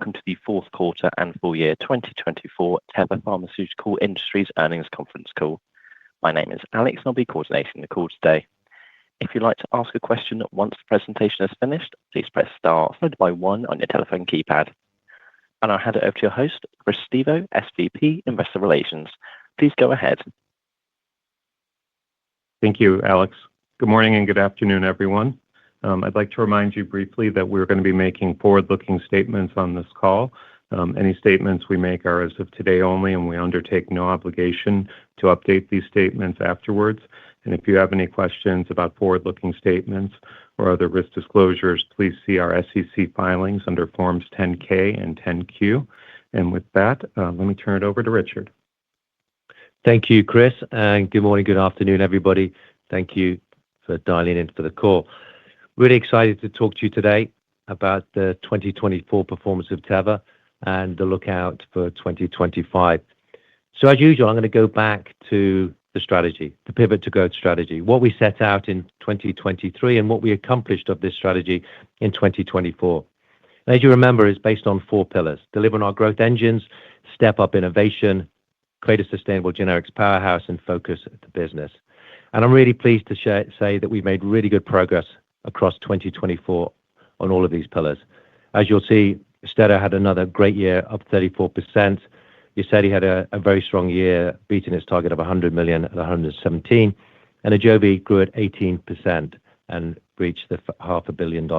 welcome to the fourth quarter and full year 2024 Teva Pharmaceutical Industries Earnings Conference Call. My name is Alex, and I'll be coordinating the call today. If you'd like to ask a question once the presentation is finished, please press star followed by 1 on your telephone keypad. And I'll hand it over to your host, Chris Stevo, SVP, Investor Relations. Please go ahead. Thank you, Alex. Good morning and good afternoon, everyone. I'd like to remind you briefly that we're going to be making forward-looking statements on this call. Any statements we make are as of today only, and we undertake no obligation to update these statements afterwards. And if you have any questions about forward-looking statements or other risk disclosures, please see our SEC filings under Forms 10-K and 10-Q. And with that, let me turn it over to Richard. Thank you, Chris, and good morning, good afternoon, everybody. Thank you for dialing in for the call. Really excited to talk to you today about the 2024 performance of Teva and the lookout for 2025. So as usual, I'm going to go back to the strategy, the pivot to growth strategy, what we set out in 2023 and what we accomplished of this strategy in 2024. And as you remember, it's based on 4 pillars: delivering our growth engines, step up innovation, create a sustainable generics powerhouse, and focus the business. And I'm really pleased to say that we've made really good progress across 2024 on all of these pillars. As you'll see, Austedo had another great year, up 34%. Uzedy had a very strong year, beating its target of $100 million at $117 million. And Ajovy grew at 18% and reached the $500 million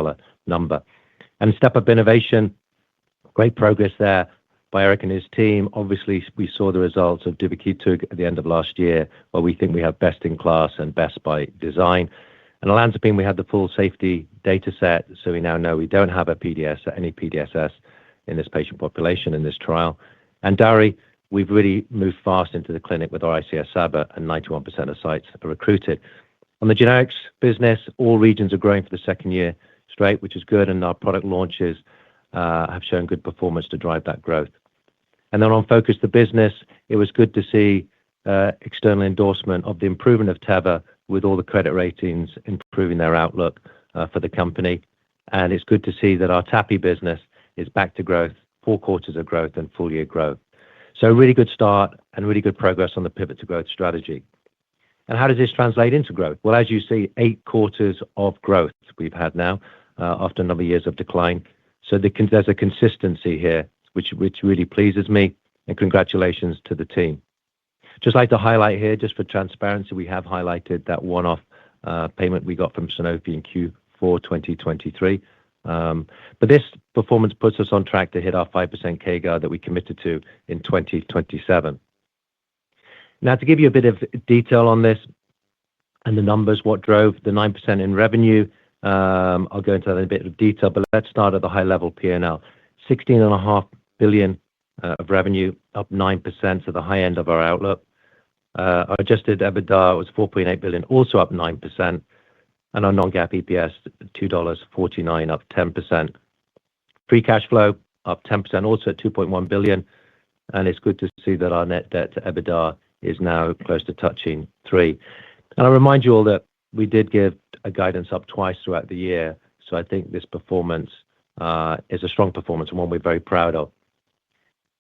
number. And step up innovation, great progress there by Eric and his team. Obviously, we saw the results of Duvakitug at the end of last year, where we think we have best in class and best by design. And olanzapine, we had the full safety data set, so we now know we don't have any PDSS in this patient population in this trial. And Dari, we've really moved fast into the clinic with our ICS/SABA, and 91% of sites are recruited. On the generics business, all regions are growing for the second year straight, which is good, and our product launches have shown good performance to drive that growth. And then on focus the business, it was good to see external endorsement of the improvement of Teva, with all the credit ratings improving their outlook for the company. And it's good to see that our TAPI business is back to growth, 4 quarters of growth and full year growth. So a really good start and really good progress on the pivot to growth strategy. And how does this translate into growth? Well, as you see, 8 quarters of growth we've had now after a number of years of decline. So there's a consistency here, which really pleases me, and congratulations to the team. Just like to highlight here, just for transparency, we have highlighted that one-off payment we got from Sanofi in Q4 2023. But this performance puts us on track to hit our 5% CAGR that we committed to in 2027. Now, to give you a bit of detail on this and the numbers, what drove the 9% in revenue, I'll go into that in a bit of detail, but let's start at the high level P&L. $16.5 billion of revenue, up 9% to the high end of our outlook. Our adjusted EBITDA was $4.8 billion, also up 9%. And our non-GAAP EPS, $2.49, up 10%. Free cash flow, up 10%, also at $2.1 billion. And it's good to see that our net debt to EBITDA is now close to touching 3. And I remind you all that we did give a guidance up twice throughout the year. So I think this performance is a strong performance and one we're very proud of.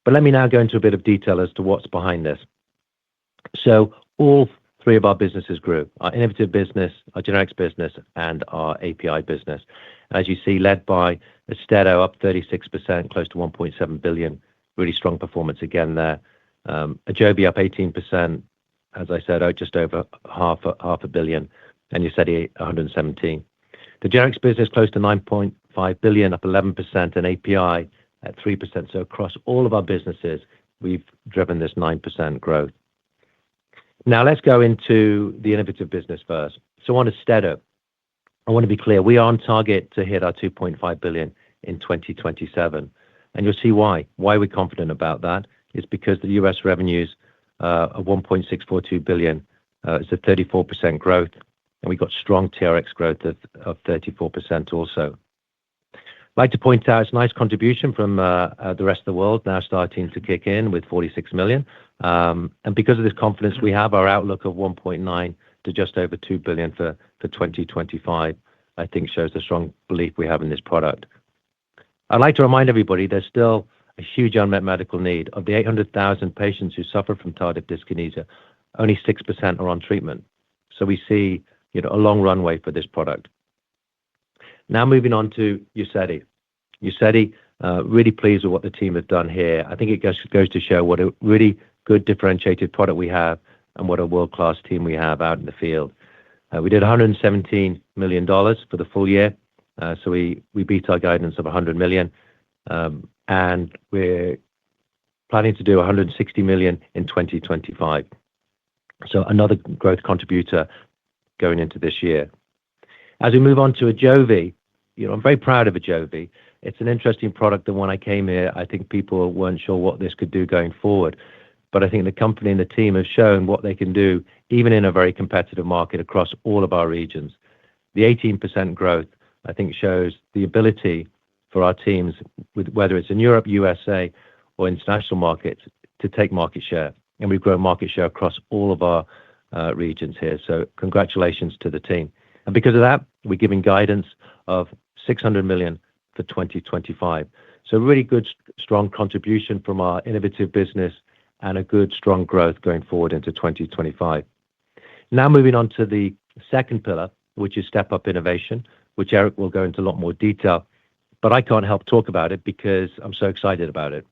But let me now go into a bit of detail as to what's behind this. So all 3 of our businesses grew: our innovative business, our generics business, and our API business. As you see, led by Austedo, up 36%, close to $1.7 billion. Really strong performance again there. Ajovy up 18%, as I said, just over $500 million. And Uzedy, $117 million. The generics business close to $9.5 billion, up 11%, and API at 3%. So across all of our businesses, we've driven this 9% growth. Now let's go into the innovative business first. So on Austedo, I want to be clear, we are on target to hit our $2.5 billion in 2027. And you'll see why. Why we're confident about that is because the US revenues of $1.642 billion is a 34% growth. And we got strong TRX growth of 34% also. I'd like to point out it's a nice contribution from the rest of the world now starting to kick in with $46 million. And because of this confidence, we have our outlook of $1.9 to just over $2 billion for 2025, I think shows the strong belief we have in this product. I'd like to remind everybody there's still a huge unmet medical need. Of the 800,000 patients who suffer from tardive dyskinesia, only 6% are on treatment. So we see a long runway for this product. Now moving on to UZEDY. UZEDY, really pleased with what the team have done here. I think it goes to show what a really good differentiated product we have and what a world-class team we have out in the field. We did $117 million for the full year. So we beat our guidance of $100 million. And we're planning to do $160 million in 2025. So another growth contributor going into this year. As we move on to AJOVY, I'm very proud of AJOVY. It's an interesting product that when I came here, I think people weren't sure what this could do going forward. But I think the company and the team have shown what they can do, even in a very competitive market across all of our regions. The 18% growth, I think, shows the ability for our teams, whether it's in Europe, USA, or international markets, to take market share. And we've grown market share across all of our regions here. So congratulations to the team. And because of that, we're giving guidance of $600 million for 2025. So really good, strong contribution from our innovative business and a good, strong growth going forward into 2025. Now moving on to the second pillar, which is Step Up Innovation, which Eric will go into a lot more detail. But I can't help talk about it because I'm so excited about it.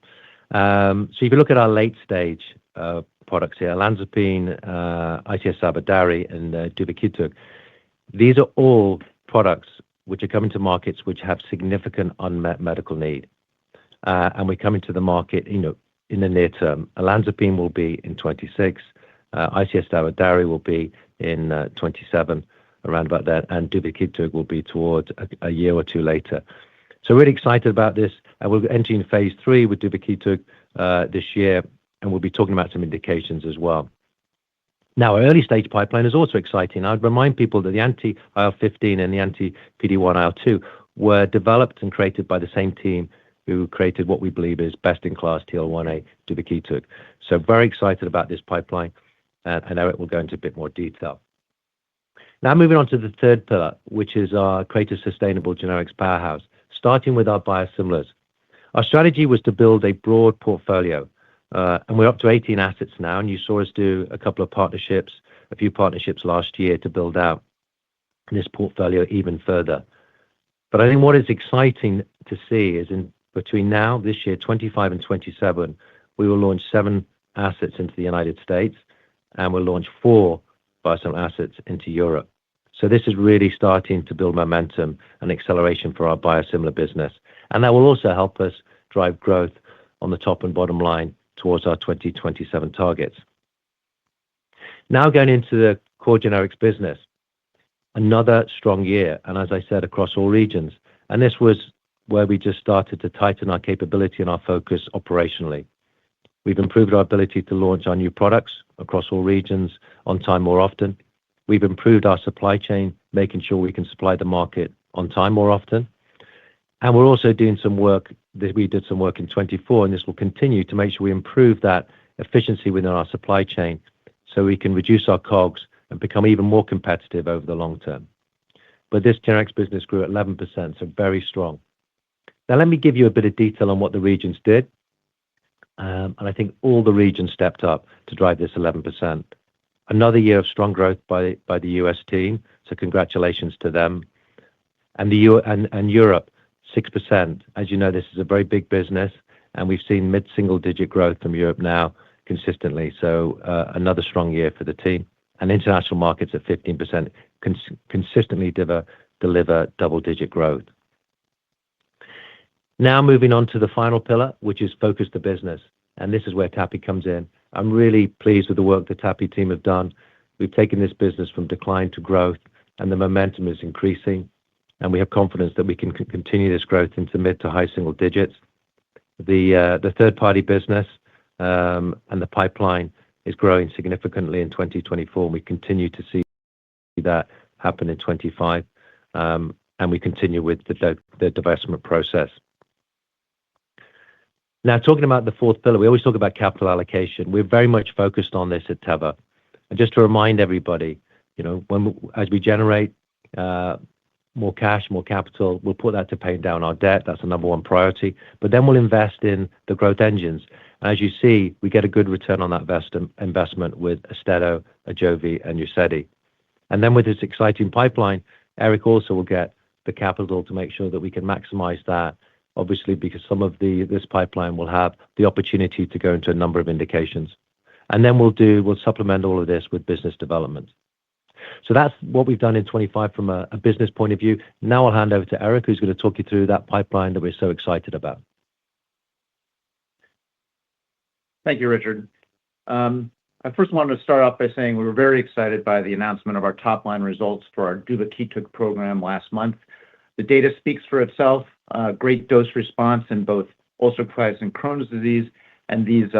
So if you look at our late-stage products here, olanzapine, ICS/SABA/DARI, and duvakitug, these are all products which are coming to markets which have significant unmet medical need. And we're coming to the market in the near term. Olanzapine will be in 26. ICS/SABA/DARI will be in 27, around about that. And duvakitug will be towards a year or two later. So really excited about this. And we're entering phase 3 with duvakitug this year. And we'll be talking about some indications as well. Now, our early stage pipeline is also exciting. I'd remind people that the anti-IL-15 and the anti-PD-1 IL-2 were developed and created by the same team who created what we believe is best-in-class TL1A duvakitug. So very excited about this pipeline. And Eric will go into a bit more detail. Now moving on to the third pillar, which is our create a sustainable generics powerhouse, starting with our biosimilars. Our strategy was to build a broad portfolio. And we're up to 18 assets now. And you saw us do a few partnerships last year to build out this portfolio even further. But I think what is exciting to see is in between now, this year, 25 and 27, we will launch 7 assets into the United States. And we'll launch 4 biosimilar assets into Europe. So this is really starting to build momentum and acceleration for our biosimilar business. And that will also help us drive growth on the top and bottom line towards our 2027 targets. Now going into the core generics business, another strong year. And as I said, across all regions. And this was where we just started to tighten our capability and our focus operationally. We've improved our ability to launch our new products across all regions on time more often. We've improved our supply chain, making sure we can supply the market on time more often. And we're also doing some work. We did some work in 24, and this will continue to make sure we improve that efficiency within our supply chain so we can reduce our COGS and become even more competitive over the long term. But this generics business grew at 11%, so very strong. Now, let me give you a bit of detail on what the regions did. And I think all the regions stepped up to drive this 11%. Another year of strong growth by the US team. So congratulations to them. And Europe, 6%. As you know, this is a very big business. And we've seen mid-single-digit growth from Europe now consistently. So another strong year for the team. And international markets at 15% consistently deliver double-digit growth. Now moving on to the final pillar, which is focus the business. And this is where TAPI comes in. I'm really pleased with the work the TAPI team have done. We've taken this business from decline to growth, and the momentum is increasing. And we have confidence that we can continue this growth into mid to high single digits. The third-party business and the pipeline is growing significantly in 2024. And we continue to see that happen in 25. And we continue with the divestment process. Now, talking about the fourth pillar, we always talk about capital allocation. We're very much focused on this at Teva. And just to remind everybody, as we generate more cash, more capital. We'll put that to paying down our debt. That's the number one priority. We'll invest in the growth engines. As you see, we get a good return on that investment with AUSTEDO, AJOVY, and UZEDY. With this exciting pipeline, Eric also will get the capital to make sure that we can maximize that, obviously, because some of this pipeline will have the opportunity to go into a number of indications. We'll supplement all of this with business development. That's what we've done in 2025 from a business point of view. Now I'll hand over to Eric, who's going to talk you through that pipeline that we're so excited about. Thank you, Richard. I first wanted to start off by saying we were very excited by the announcement of our top-line results for our duvakitug program last month. The data speaks for itself, great dose response in both ulcerative colitis and Crohn's disease, and these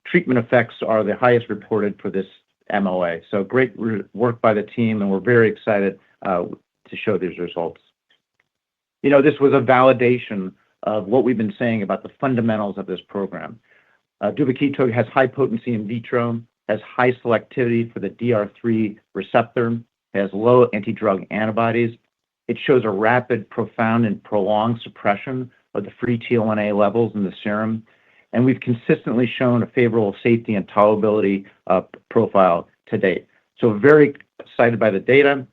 treatment effects are the highest reported for this MOA. Great work by the team, and we're very excited to show these results. This was a validation of what we've been saying about the fundamentals of this program. Duvakitug has high potency in vitro, has high selectivity for the DR3 receptor, has low anti-drug antibodies. It shows a rapid, profound, and prolonged suppression of the free TL1A levels in the serum. We've consistently shown a favorable safety and tolerability profile to date. Very excited by the data,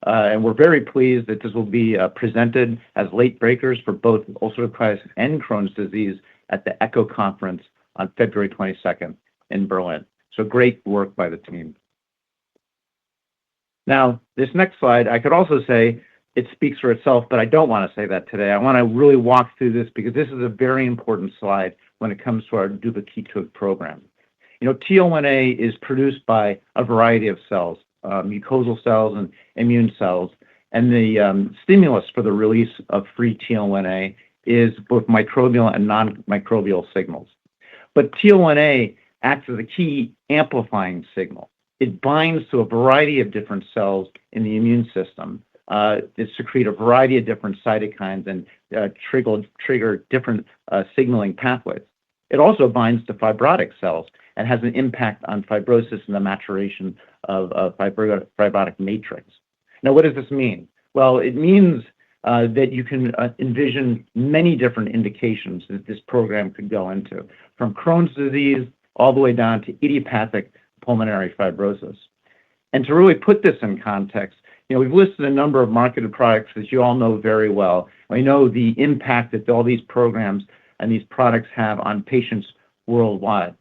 and we're very pleased that this will be presented as late breakers for both ulcerative colitis and Crohn's disease at the ECCO conference on February 22nd in Berlin. Great work by the team. Now, this next slide, I could also say it speaks for itself, but I don't want to say that today. I want to really walk through this because this is a very important slide when it comes to our duvakitug program. TL1A is produced by a variety of cells, mucosal cells and immune cells, and the stimulus for the release of free TL1A is both microbial and non-microbial signals. TL1A acts as a key amplifying signal. It binds to a variety of different cells in the immune system. It secretes a variety of different cytokines and trigger different signaling pathways. It also binds to fibrotic cells and has an impact on fibrosis and the maturation of fibrotic matrix. Now, what does this mean? Well, it means that you can envision many different indications that this program could go into, from Crohn's disease all the way down to idiopathic pulmonary fibrosis. To really put this in context, we've listed a number of marketed products that you all know very well. We know the impact that all these programs and these products have on patients worldwide.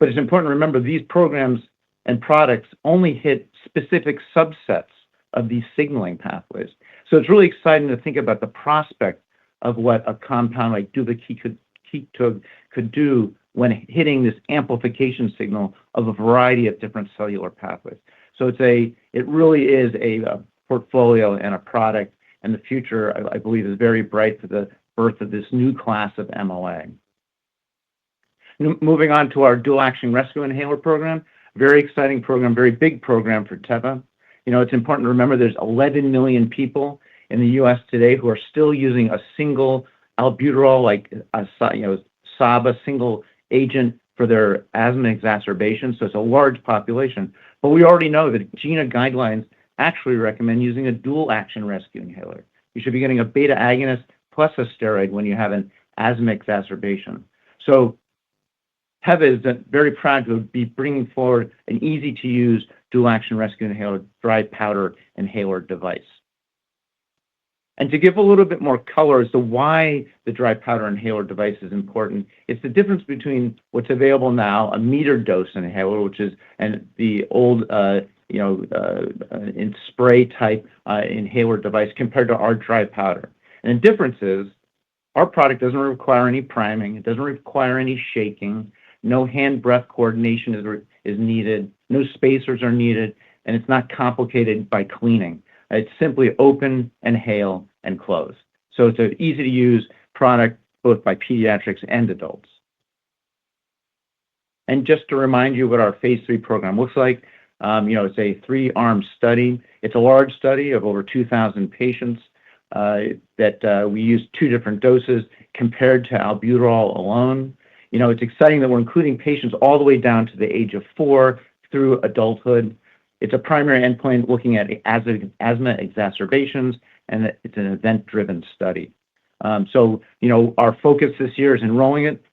It's important to remember these programs and products only hit specific subsets of these signaling pathways. It's really exciting to think about the prospect of what a compound like duvakitug could do when hitting this amplification signal of a variety of different cellular pathways. It really is a portfolio and a product, and the future, I believe, is very bright for the birth of this new class of MOA. Moving on to our dual-action rescue inhaler program, very exciting program, very big program for Teva. It's important to remember there's 11 million people in the U.S. today who are still using a single albuterol, like SABA, single agent for their asthma exacerbation. It's a large population. We already know that GINA guidelines actually recommend using a dual-action rescue inhaler. You should be getting a beta agonist plus a steroid when you have an asthma exacerbation. Teva is very proud to be bringing forward an easy-to-use dual-action rescue inhaler, dry powder inhaler device. To give a little bit more color as to why the dry powder inhaler device is important, it's the difference between what's available now, a metered dose inhaler, which is the old in spray type inhaler device, compared to our dry powder. The difference is our product doesn't require any priming, it doesn't require any shaking, no hand-breath coordination is needed, no spacers are needed, and it's not complicated by cleaning. It's simply open, inhale, and close. It's an easy-to-use product both by pediatrics and adults. Just to remind you what our phase 3 program looks like, it's a 3-arm study. It's a large study of over 2,000 patients that we use 2 different doses compared to albuterol alone. It's exciting that we're including patients all the way down to the age of 4 through adulthood. It's a primary endpoint looking at asthma exacerbations and it's an event-driven study. Our focus this year is enrolling it.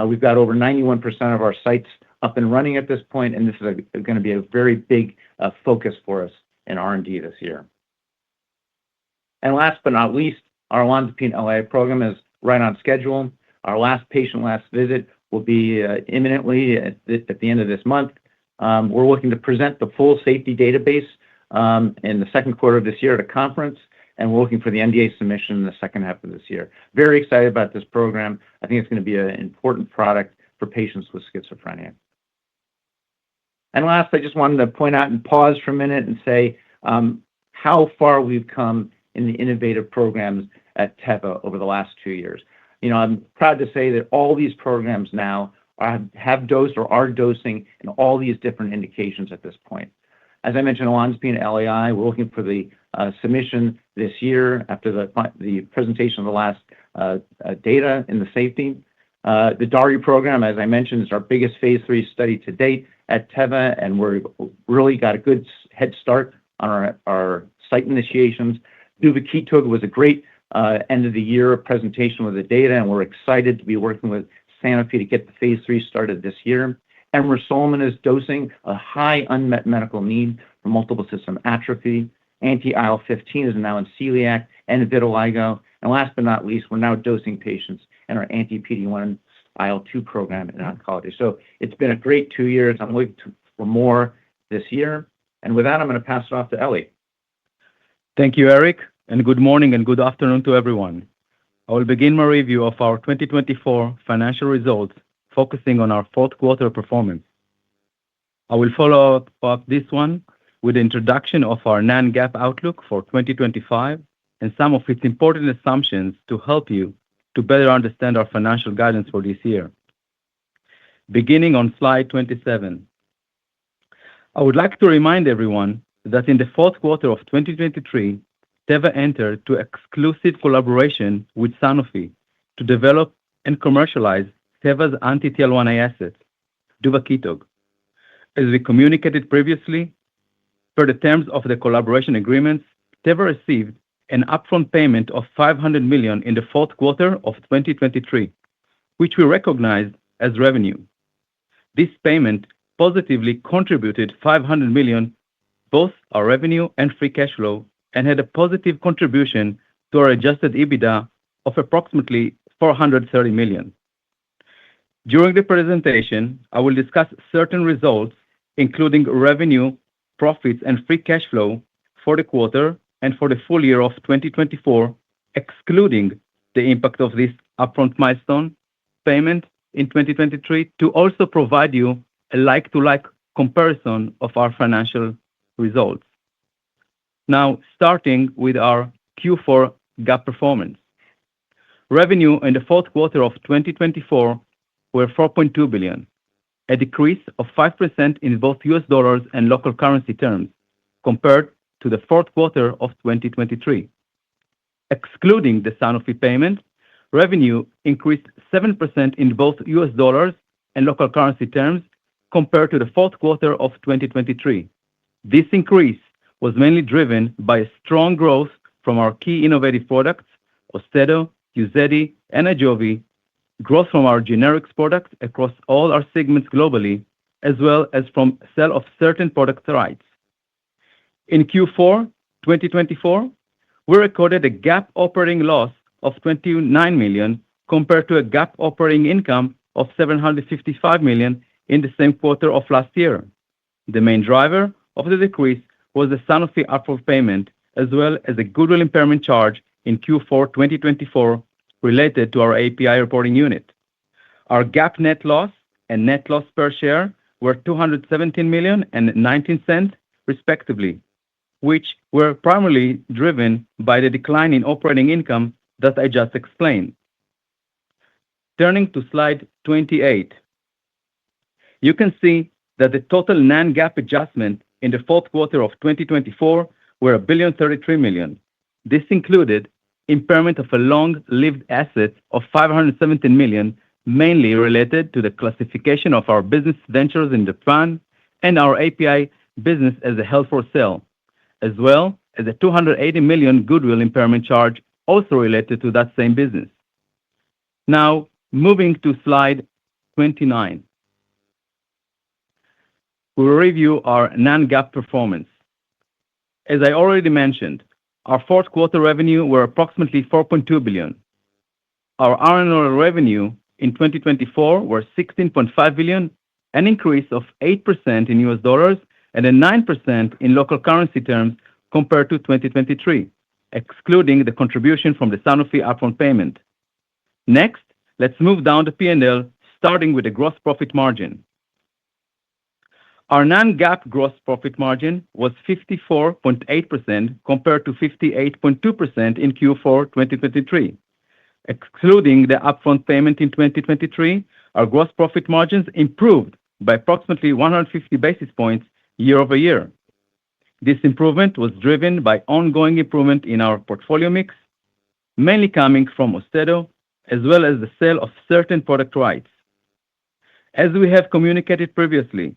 We've got over 91% of our sites up and running at this point, and this is going to be a very big focus for us in R&D this year. And last but not least, our olanzapine LAI program is right on schedule. Our last patient last visit will be imminently at the end of this month. We're looking to present the full safety database in the second quarter of this year at a conference, and we're looking for the NDA submission in the second half of this year. Very excited about this program. I think it's going to be an important product for patients with schizophrenia. And last, I just wanted to point out and pause for a minute and say how far we've come in the innovative programs at Teva over the last 2 years. I'm proud to say that all these programs now have dosed or are dosing in all these different indications at this point. As I mentioned, olanzapine LAI, we're looking for the submission this year after the presentation of the last data in the safety. The DARI program, as I mentioned, is our biggest phase 3 study to date at Teva, and we've really got a good head start on our site initiations. Duvakitug was a great end of the year presentation with the data, and we're excited to be working with Sanofi to get the phase 3 started this year. Emrusolmin is dosing a high unmet medical need for multiple system atrophy. Anti-IL-15 is now in celiac and vitiligo. And last but not least, we're now dosing patients in our anti-PD-1 IL-2 program in oncology. So it's been a great 2 years. I'm looking for more this year. And with that, I'm going to pass it off to Ellie. Thank you, Eric, and good morning and good afternoon to everyone. I will begin my review of our 2024 financial results, focusing on our fourth quarter performance. I will follow up this one with the introduction of our non-GAAP outlook for 2025 and some of its important assumptions to help you to better understand our financial guidance for this year. Beginning on slide 27, I would like to remind everyone that in the fourth quarter of 2023, Teva entered into exclusive collaboration with Sanofi to develop and commercialize Teva's anti-TL1A asset, Duvakitug. As we communicated previously, per the terms of the collaboration agreements, Teva received an upfront payment of $500 million in the fourth quarter of 2023, which we recognized as revenue. This payment positively contributed $500 million, both our revenue and free cash flow, and had a positive contribution to our adjusted EBITDA of approximately $430 million. During the presentation, I will discuss certain results, including revenue, profits, and free cash flow for the quarter and for the full year of 2024, excluding the impact of this upfront milestone payment in 2023, to also provide you a like-to-like comparison of our financial results. Now, starting with our Q4 GAAP performance. Revenue in the fourth quarter of 2024 were $4.2 billion, a decrease of 5% in both US dollars and local currency terms compared to the fourth quarter of 2023. Excluding the Sanofi payment, revenue increased 7% in both US dollars and local currency terms compared to the fourth quarter of 2023. This increase was mainly driven by a strong growth from our key innovative products, Austedo, Uzedy, and Ajovy, growth from our generics products across all our segments globally, as well as from sale of certain product rights. In Q4 2024, we recorded a GAAP operating loss of $29 million compared to a GAAP operating income of $755 million in the same quarter of last year. The main driver of the decrease was the Sanofi upfront payment, as well as a goodwill impairment charge in Q4 2024 related to our API reporting unit. Our GAAP net loss and net loss per share were $217 million and 19 cents, respectively, which were primarily driven by the decline in operating income that I just explained. Turning to slide 28, you can see that the total non-GAAP adjustment in the fourth quarter of 2024 were $1.033 billion. This included impairment of a long-lived asset of $517 million, mainly related to the classification of our business ventures in Japan and our API business as a held for sale, as well as a $280 million goodwill impairment charge also related to that same business. Now, moving to slide 29. We will review our non-GAAP performance. As I already mentioned, our fourth quarter revenue were approximately $4.2 billion. Our annual revenue in 2024 were $16.5 billion, an increase of 8% in US dollars and a 9% in local currency terms compared to 2023, excluding the contribution from the Sanofi upfront payment. Next, let's move down the P&L, starting with the gross profit margin. Our non-GAAP gross profit margin was 54.8% compared to 58.2% in Q4 2023. Excluding the upfront payment in 2023, our gross profit margins improved by approximately 150 basis points year-over-year. This improvement was driven by ongoing improvement in our portfolio mix, mainly coming from Austedo, as well as the sale of certain product rights. As we have communicated previously,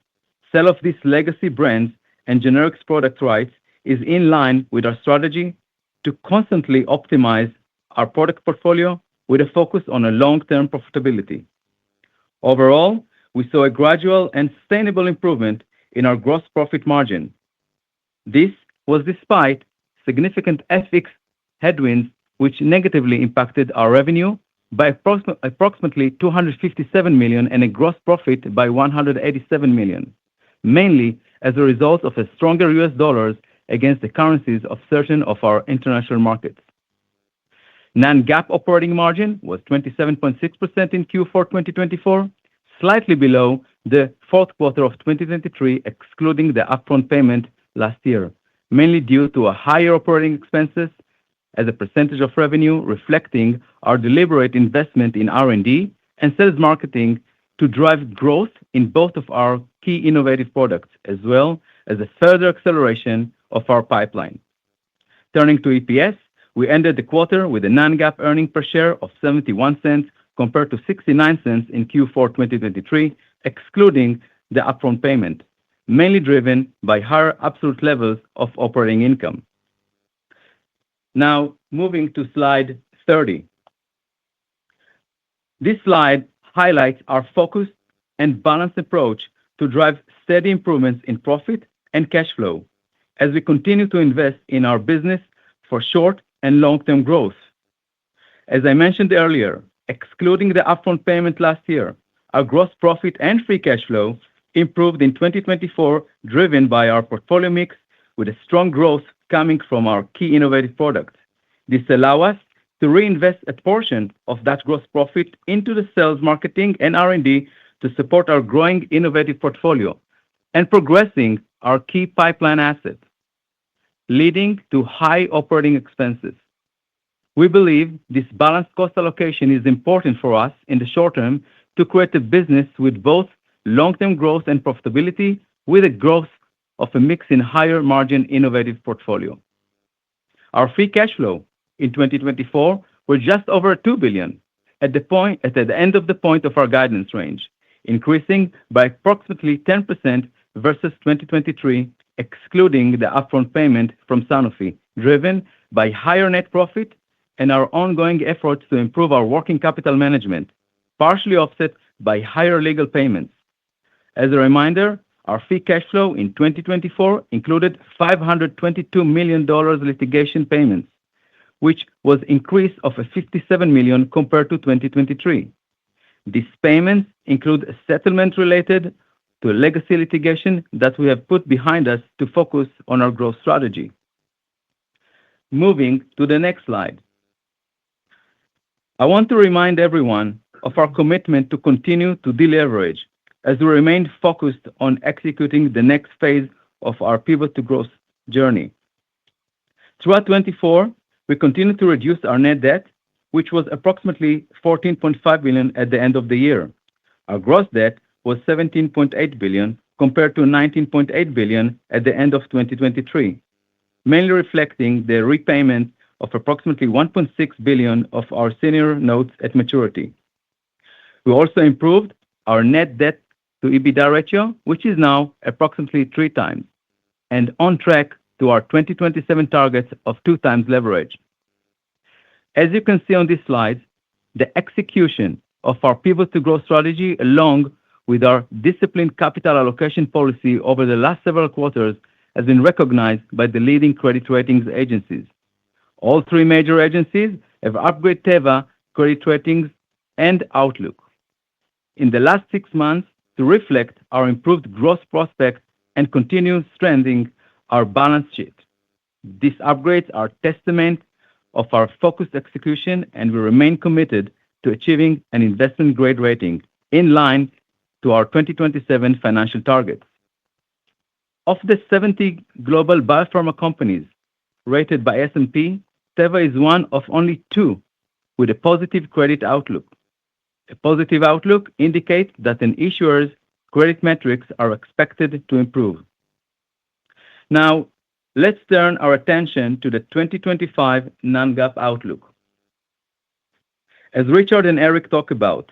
sale of these legacy brands and generics product rights is in line with our strategy to constantly optimize our product portfolio with a focus on a long-term profitability. Overall, we saw a gradual and sustainable improvement in our gross profit margin. This was despite significant FX headwinds, which negatively impacted our revenue by approximately $257 million and a gross profit by $187 million, mainly as a result of a stronger US dollars against the currencies of certain of our international markets. Non-GAAP operating margin was 27.6% in Q4 2024, slightly below the fourth quarter of 2023, excluding the upfront payment last year, mainly due to a higher operating expenses as a percentage of revenue, reflecting our deliberate investment in R&D and sales marketing to drive growth in both of our key innovative products, as well as a further acceleration of our pipeline. Turning to EPS, we ended the quarter with a non-GAAP earnings per share of $0.71 compared to $0.69 in Q4 2023, excluding the upfront payment, mainly driven by higher absolute levels of operating income. Now, moving to slide 30. This slide highlights our focused and balanced approach to drive steady improvements in profit and cash flow as we continue to invest in our business for short and long-term growth. As I mentioned earlier, excluding the upfront payment last year, our gross profit and free cash flow improved in 2024, driven by our portfolio mix with a strong growth coming from our key innovative products. This allows us to reinvest a portion of that gross profit into the sales, marketing, and R&D to support our growing innovative portfolio and progressing our key pipeline assets, leading to high operating expenses. We believe this balanced cost allocation is important for us in the short term to create a business with both long-term growth and profitability, with a growth of a mix in higher margin innovative portfolio. Our free cash flow in 2024 were just over $2 billion at the end of the point of our guidance range, increasing by approximately 10% versus 2023, excluding the upfront payment from Sanofi, driven by higher net profit and our ongoing efforts to improve our working capital management, partially offset by higher legal payments. As a reminder, our free cash flow in 2024 included $522 million litigation payments, which was an increase of $57 million compared to 2023. These payments include a settlement related to legacy litigation that we have put behind us to focus on our growth strategy. Moving to the next slide. I want to remind everyone of our commitment to continue to deleverage as we remain focused on executing the next phase of our pivot to growth journey. Throughout 2024, we continued to reduce our net debt, which was approximately $14.5 billion at the end of the year. Our gross debt was $17.8 billion compared to $19.8 billion at the end of 2023, mainly reflecting the repayment of approximately $1.6 billion of our senior notes at maturity. We also improved our net debt to EBITDA ratio, which is now approximately 3 times, and on track to our 2027 targets of 2x leverage. As you can see on this slide, the execution of our Pivot to Growth strategy, along with our disciplined capital allocation policy over the last several quarters, has been recognized by the leading credit ratings agencies. All three major agencies have upgraded Teva credit ratings and outlook in the last 6 months to reflect our improved growth prospects and continue strengthening our balance sheet. These upgrades are testament of our focused execution, and we remain committed to achieving an investment-grade rating in line to our 2027 financial targets. Of the 70 global biopharma companies rated by S&P, Teva is one of only 2 with a positive credit outlook. A positive outlook indicates that an issuer's credit metrics are expected to improve. Now, let's turn our attention to the 2025 non-GAAP outlook. As Richard and Eric talked about,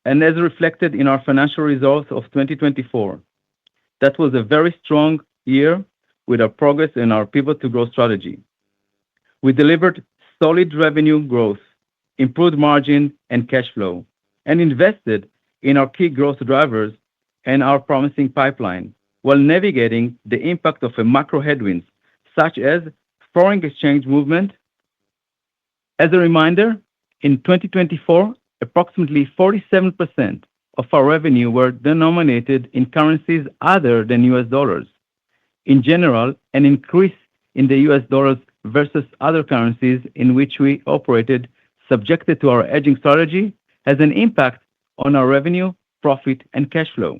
and as reflected in our financial results of 2024, that was a very strong year with our progress in our Pivot to Growth strategy. We delivered solid revenue growth, improved margin and cash flow, and invested in our key growth drivers and our promising pipeline while navigating the impact of a macro headwinds such as foreign exchange movement. As a reminder, in 2024, approximately 47% of our revenue were denominated in currencies other than US dollars. In general, an increase in the US dollars versus other currencies in which we operated subjected to our hedging strategy has an impact on our revenue, profit, and cash flow.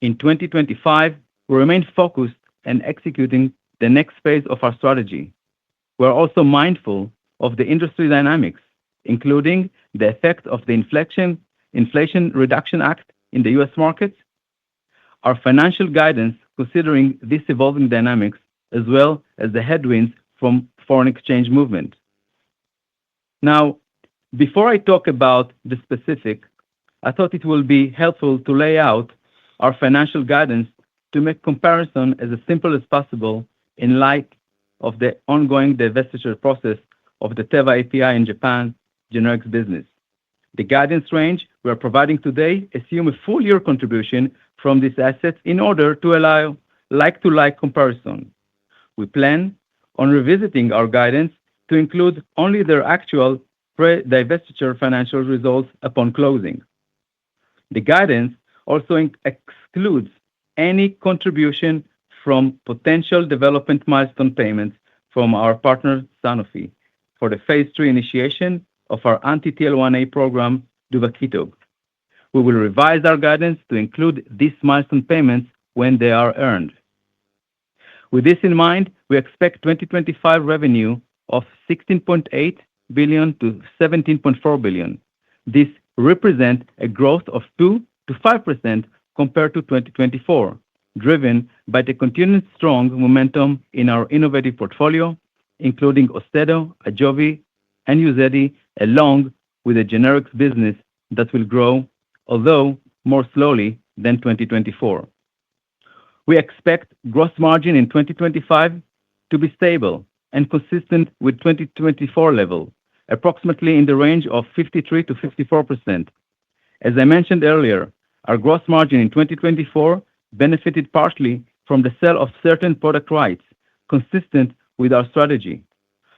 In 2025, we remain focused and executing the next phase of our strategy. We're also mindful of the industry dynamics, including the effect of the Inflation Reduction Act in the US markets, our financial guidance considering these evolving dynamics, as well as the headwinds from foreign exchange movement. Now, before I talk about the specific, I thought it will be helpful to lay out our financial guidance to make comparison as simple as possible in light of the ongoing divestiture process of the Teva API in Japan generics business. The guidance range we are providing today assume a full year contribution from these assets in order to allow like-to-like comparison. We plan on revisiting our guidance to include only their actual pre-divestiture financial results upon closing. The guidance also excludes any contribution from potential development milestone payments from our partner, Sanofi, for the phase 3 initiation of our anti-TL1A program, duvakitug. We will revise our guidance to include these milestone payments when they are earned. With this in mind, we expect 2025 revenue of $16.8 billion to $17.4 billion. This represents a growth of 2 to 5% compared to 2024, driven by the continued strong momentum in our innovative portfolio, including Austedo, Ajovy, and Uzedy, along with a generics business that will grow, although more slowly than 2024. We expect gross margin in 2025 to be stable and consistent with 2024 level, approximately in the range of 53 to 54%. As I mentioned earlier, our gross margin in 2024 benefited partially from the sale of certain product rights, consistent with our strategy.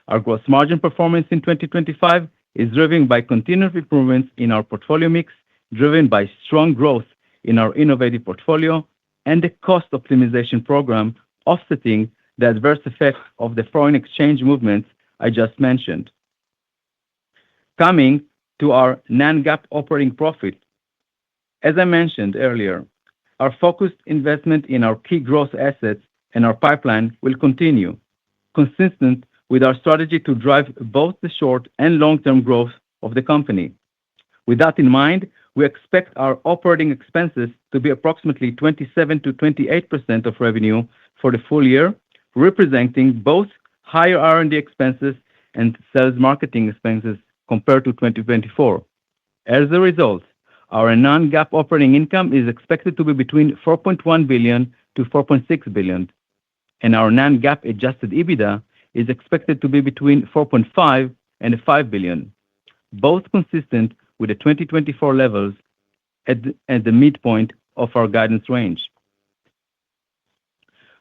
Our gross margin performance in 2025 is driven by continued improvements in our portfolio mix, driven by strong growth in our innovative portfolio and the cost optimization program offsetting the adverse effects of the foreign exchange movements I just mentioned. Coming to our non-GAAP operating profit. As I mentioned earlier, our focused investment in our key growth assets and our pipeline will continue, consistent with our strategy to drive both the short and long-term growth of the company. With that in mind, we expect our operating expenses to be approximately 27 to 28% of revenue for the full year, representing both higher R&D expenses and sales marketing expenses compared to 2024. As a result, our non-GAAP operating income is expected to be between $4.1 billion to $4.6 billion, and our non-GAAP adjusted EBITDA is expected to be between $4.5 and $5 billion, both consistent with the 2024 levels at the midpoint of our guidance range.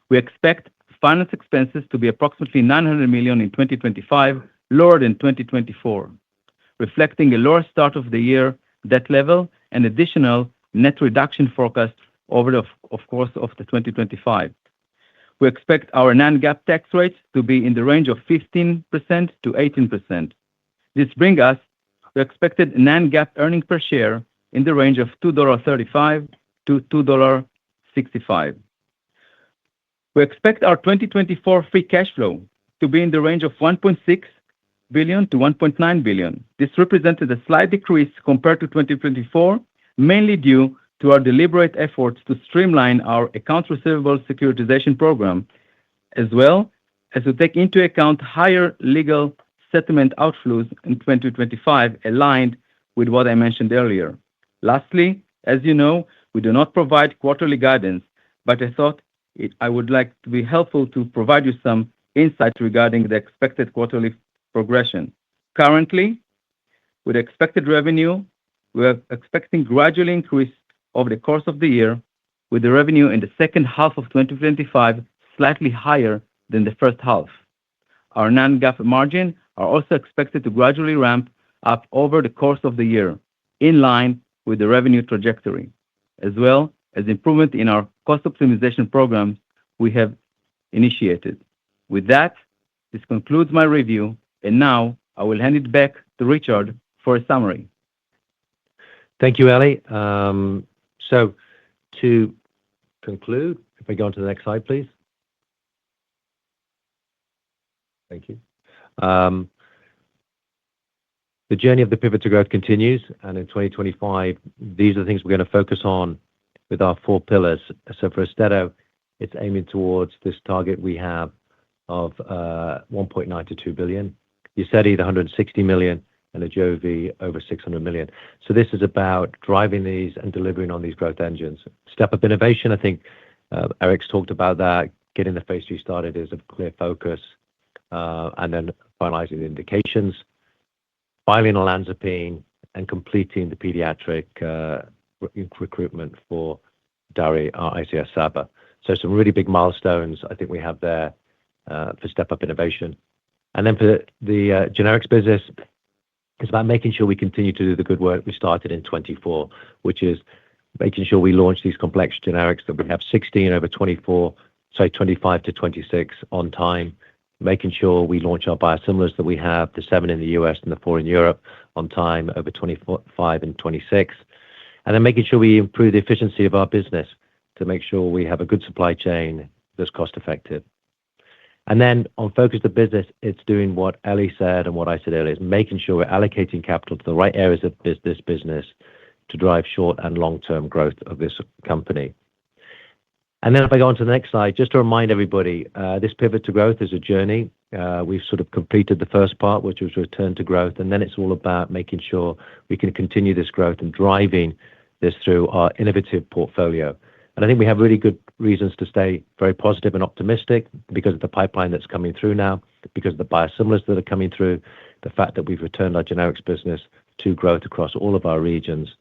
We expect finance expenses to be approximately $900 million in 2025, lower than 2024, reflecting a lower start of the year debt level and additional net reduction forecast over the course of 2025. We expect our non-GAAP tax rate to be in the range of 15% to 18%. This brings us to expected non-GAAP earnings per share in the range of $2.35 to $2.65. We expect our 2024 free cash flow to be in the range of $1.6 billion to $1.9 billion. This represented a slight decrease compared to 2024, mainly due to our deliberate efforts to streamline our accounts receivable securitization program, as well as to take into account higher legal settlement outflows in 2025, aligned with what I mentioned earlier. Lastly, as you know, we do not provide quarterly guidance, but I thought I would like to be helpful to provide you some insights regarding the expected quarterly progression. Currently, with expected revenue, we are expecting gradual increase over the course of the year, with the revenue in the second half of 2025 slightly higher than the first half. Our non-GAAP margin are also expected to gradually ramp up over the course of the year, in line with the revenue trajectory, as well as improvement in our cost optimization programs we have initiated. With that, this concludes my review, and now I will hand it back to Richard for a summary. Thank you, Eli. So to conclude, if we go on to the next slide, please. Thank you. The journey of the pivot to growth continues, and in 2025, these are the things we're going to focus on with our 4 pillars. So for Austedo, it's aiming towards this target we have of $1.9 to $2 billion. Uzedy, the $160 million, and Ajovy, over $600 million. So this is about driving these and delivering on these growth engines. Step up innovation, I think Eric's talked about that. Getting the phase 3 started is a clear focus, and then finalizing the indications, filing olanzapine, and completing the pediatric recruitment for Dari, our ICS/SABA. So some really big milestones I think we have there for step up innovation. And then for the generics business, it's about making sure we continue to do the good work we started in 24, which is making sure we launch these complex generics, that we have 16 over 25 to 26 on time, making sure we launch our biosimilars that we have, the 7 in the US and the 4 in Europe, on time over 25 and 26. And then making sure we improve the efficiency of our business to make sure we have a good supply chain that's cost effective. And then on focus the business, it's doing what Eli said and what I said earlier, is making sure we're allocating capital to the right areas of this business to drive short and long-term growth of this company. And then if I go on to the next slide, just to remind everybody, this pivot to growth is a journey. We've sort of completed the first part, which was return to growth, and then it's all about making sure we can continue this growth and driving this through our innovative portfolio. And I think we have really good reasons to stay very positive and optimistic because of the pipeline that's coming through now, because of the biosimilars that are coming through, the fact that we've returned our generics business to growth across all of our regions,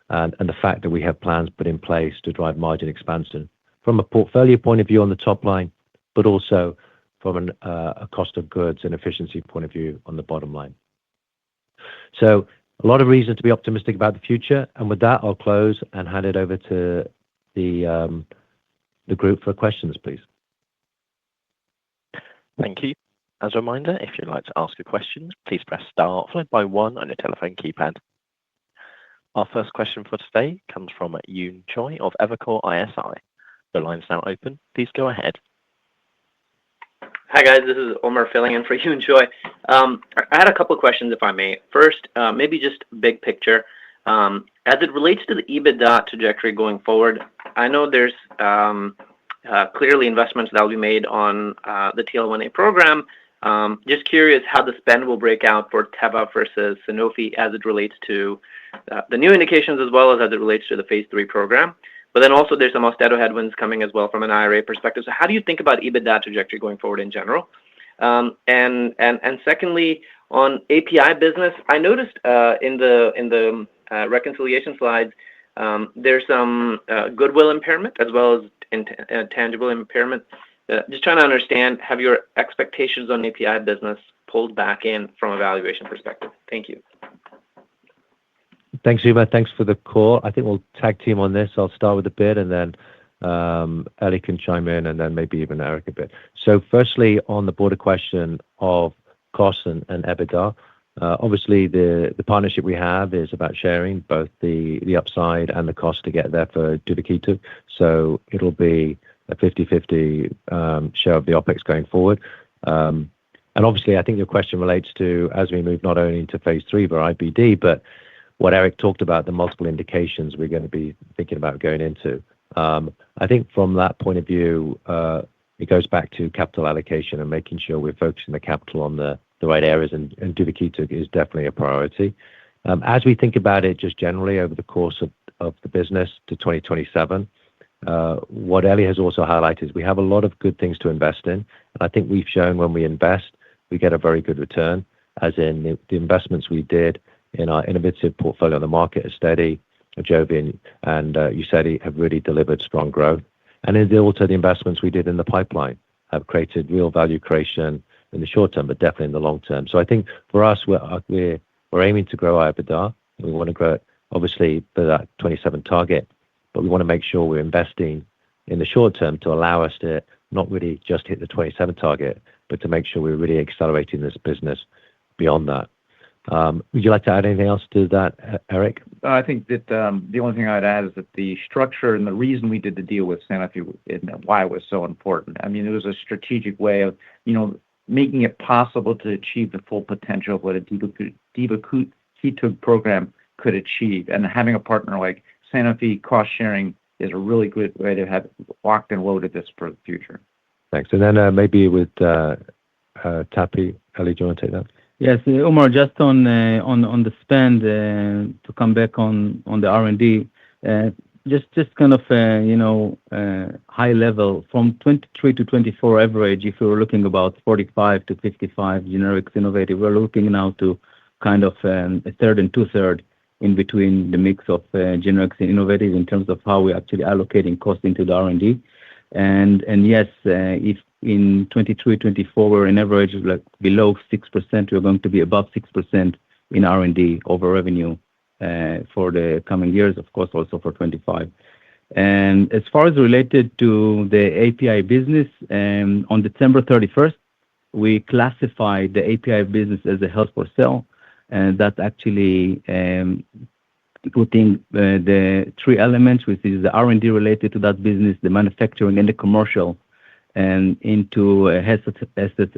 and the fact that we have plans put in place to drive margin expansion from a portfolio point of view on the top line, but also from a cost of goods and efficiency point of view on the bottom line. So a lot of reasons to be optimistic about the future. And with that, I'll close and hand it over to the group for questions, please. Thank you. As a reminder, if you'd like to ask a question, please press star followed by 1 on your telephone keypad. Our first question for today comes from Yoon Choi of Evercore ISI. The line's now open. Please go ahead. Hi guys, this is Omar filling in for Yoon Choi. I had a couple of questions, if I may. First, maybe just big picture. As it relates to the EBITDA trajectory going forward, I know there's clearly investments that will be made on the TL1A program. Just curious how the spend will break out for Teva versus Sanofi as it relates to the new indications as well as it relates to the phase 3 program. but then also there's some Austedo headwinds coming as well from an IRA perspective. So how do you think about EBITDA trajectory going forward in general? And secondly, on API business, I noticed in the reconciliation slides, there's some goodwill impairment as well as tangible impairment. Just trying to understand, have your expectations on API business pulled back in from a valuation perspective? Thank you. Thanks, Uma. Thanks for the call. I think we'll tag team on this. I'll start with a bit, and then Eli can chime in, and then maybe even Eric a bit. So firstly, on the broader question of costs and EBITDA, obviously the partnership we have is about sharing both the upside and the cost to get there for duvakitug. So it'll be a 50/50 share of the OpEx going forward. And obviously, I think your question relates to as we move not only into phase 3 for IBD, but what Eric talked about, the multiple indications we're going to be thinking about going into. I think from that point of view, it goes back to capital allocation and making sure we're focusing the capital on the right areas, and duvakitug is definitely a priority. As we think about it just generally over the course of the business to 2027, what Eli has also highlighted is we have a lot of good things to invest in. And I think we've shown when we invest, we get a very good return, as in the investments we did in our innovative portfolio on the market, Austedo, Ajovy, and Uzedy have really delivered strong growth. And then also the investments we did in the pipeline have created real value creation in the short term, but definitely in the long term. So I think for us, we're aiming to grow our EBITDA. We want to grow it, obviously, for that 27 target, but we want to make sure we're investing in the short term to allow us to not really just hit the 27 target, but to make sure we're really accelerating this business beyond that. Would you like to add anything else to that, Eric? I think that the only thing I'd add is that the structure and the reason we did the deal with Sanofi and why it was so important. I mean, it was a strategic way of, making it possible to achieve the full potential of what a duvakitug program could achieve. And having a partner like Sanofi, cost sharing is a really good way to have locked and loaded this for the future. Thanks. And then maybe with TAPI, Eli, do you want to take that? Yes, Umar, just on the spend, to come back on the R&D, just kind of high level from 23 to 24 average. If we were looking about 45 to 55 generics innovative, we're looking now to kind of a third and two-third in between the mix of generics and innovative in terms of how we're actually allocating cost into the R&D. And yes, if in 23, 24, we're in average like below 6%, we're going to be above 6% in R&D over revenue for the coming years, of course, also for 25. And as far as related to the API business, on December 31st, we classified the API business as a held for sale, and that actually putting the three elements, which is the R&D related to that business, the manufacturing and the commercial, and into assets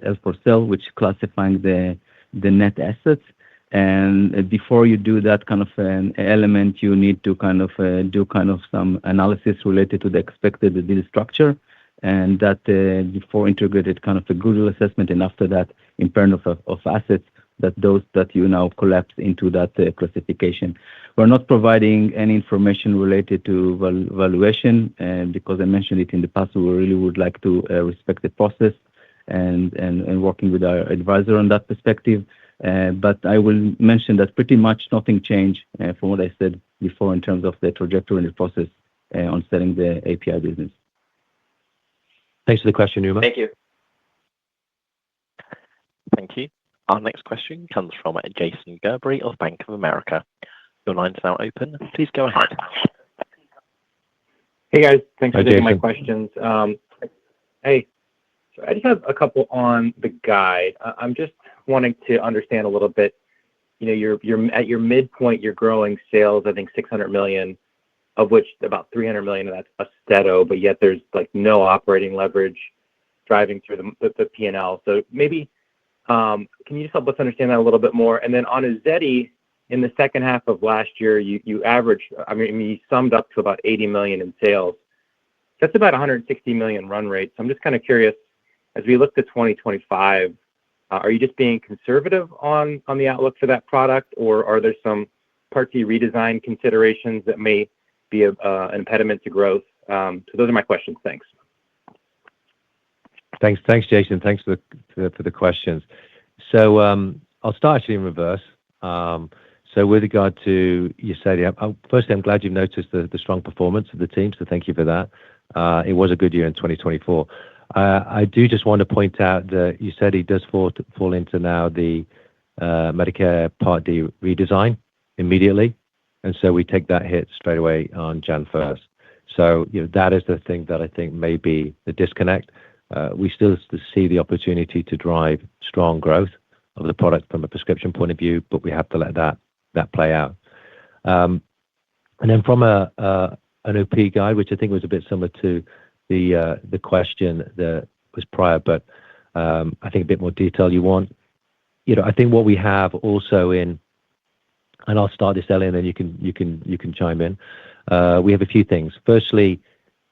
held for sale, which classifying the net assets. And before you do that kind of an element, you need to kind of do kind of some analysis related to the expected deal structure, and that before integrated kind of a goodwill assessment, and after that impairment of assets, those that you now collapse into that classification. We're not providing any information related to valuation, and because I mentioned it in the past, we really would like to respect the process and working with our advisor on that perspective. But I will mention that pretty much nothing changed from what I said before in terms of the trajectory and the process on selling the API business. Thanks for the question, Uma. Thank you. Thank you. Our next question comes from Jason Gerberry of Bank of America. Your line's now open. Please go ahead. Hey, guys. Thanks Hi, for taking my Jason. questions. Hey, so I just have a couple on the guide. I'm just wanting to understand a little bit. You're at your midpoint, you're growing sales, I think $600 million, of which about $300 million of that's Austedo, but yet there's like no operating leverage driving through the P&L. So maybe can you just help us understand that a little bit more? And then on Uzedy, in the second half of last year, you averaged, you summed up to about $80 million in sales. That's about $160 million run rate. So I'm just kind of curious, as we look to 2025, are you just being conservative on the outlook for that product, or are there some Part D redesign considerations that may be an impediment to growth? So those are my questions. Thanks. Thanks, Jason. Thanks for the questions. So I'll start actually in reverse. So with regard to UZEDY, firstly, I'm glad you've noticed the strong performance of the team, so thank you for that. It was a good year in 2024. I do just want to point out that UZEDY does fall into now the Medicare Part D redesign immediately, and so we take that hit straight away on January 1st. So that is the thing that I think may be the disconnect. We still see the opportunity to drive strong growth of the product from a prescription point of view, but we have to let that play out. And then from an OP guide, which I think was a bit similar to the question that was prior, but I think a bit more detail you want. I think what we have also in, and I'll start this, Ellie, and then you can chime in. We have a few things. Firstly,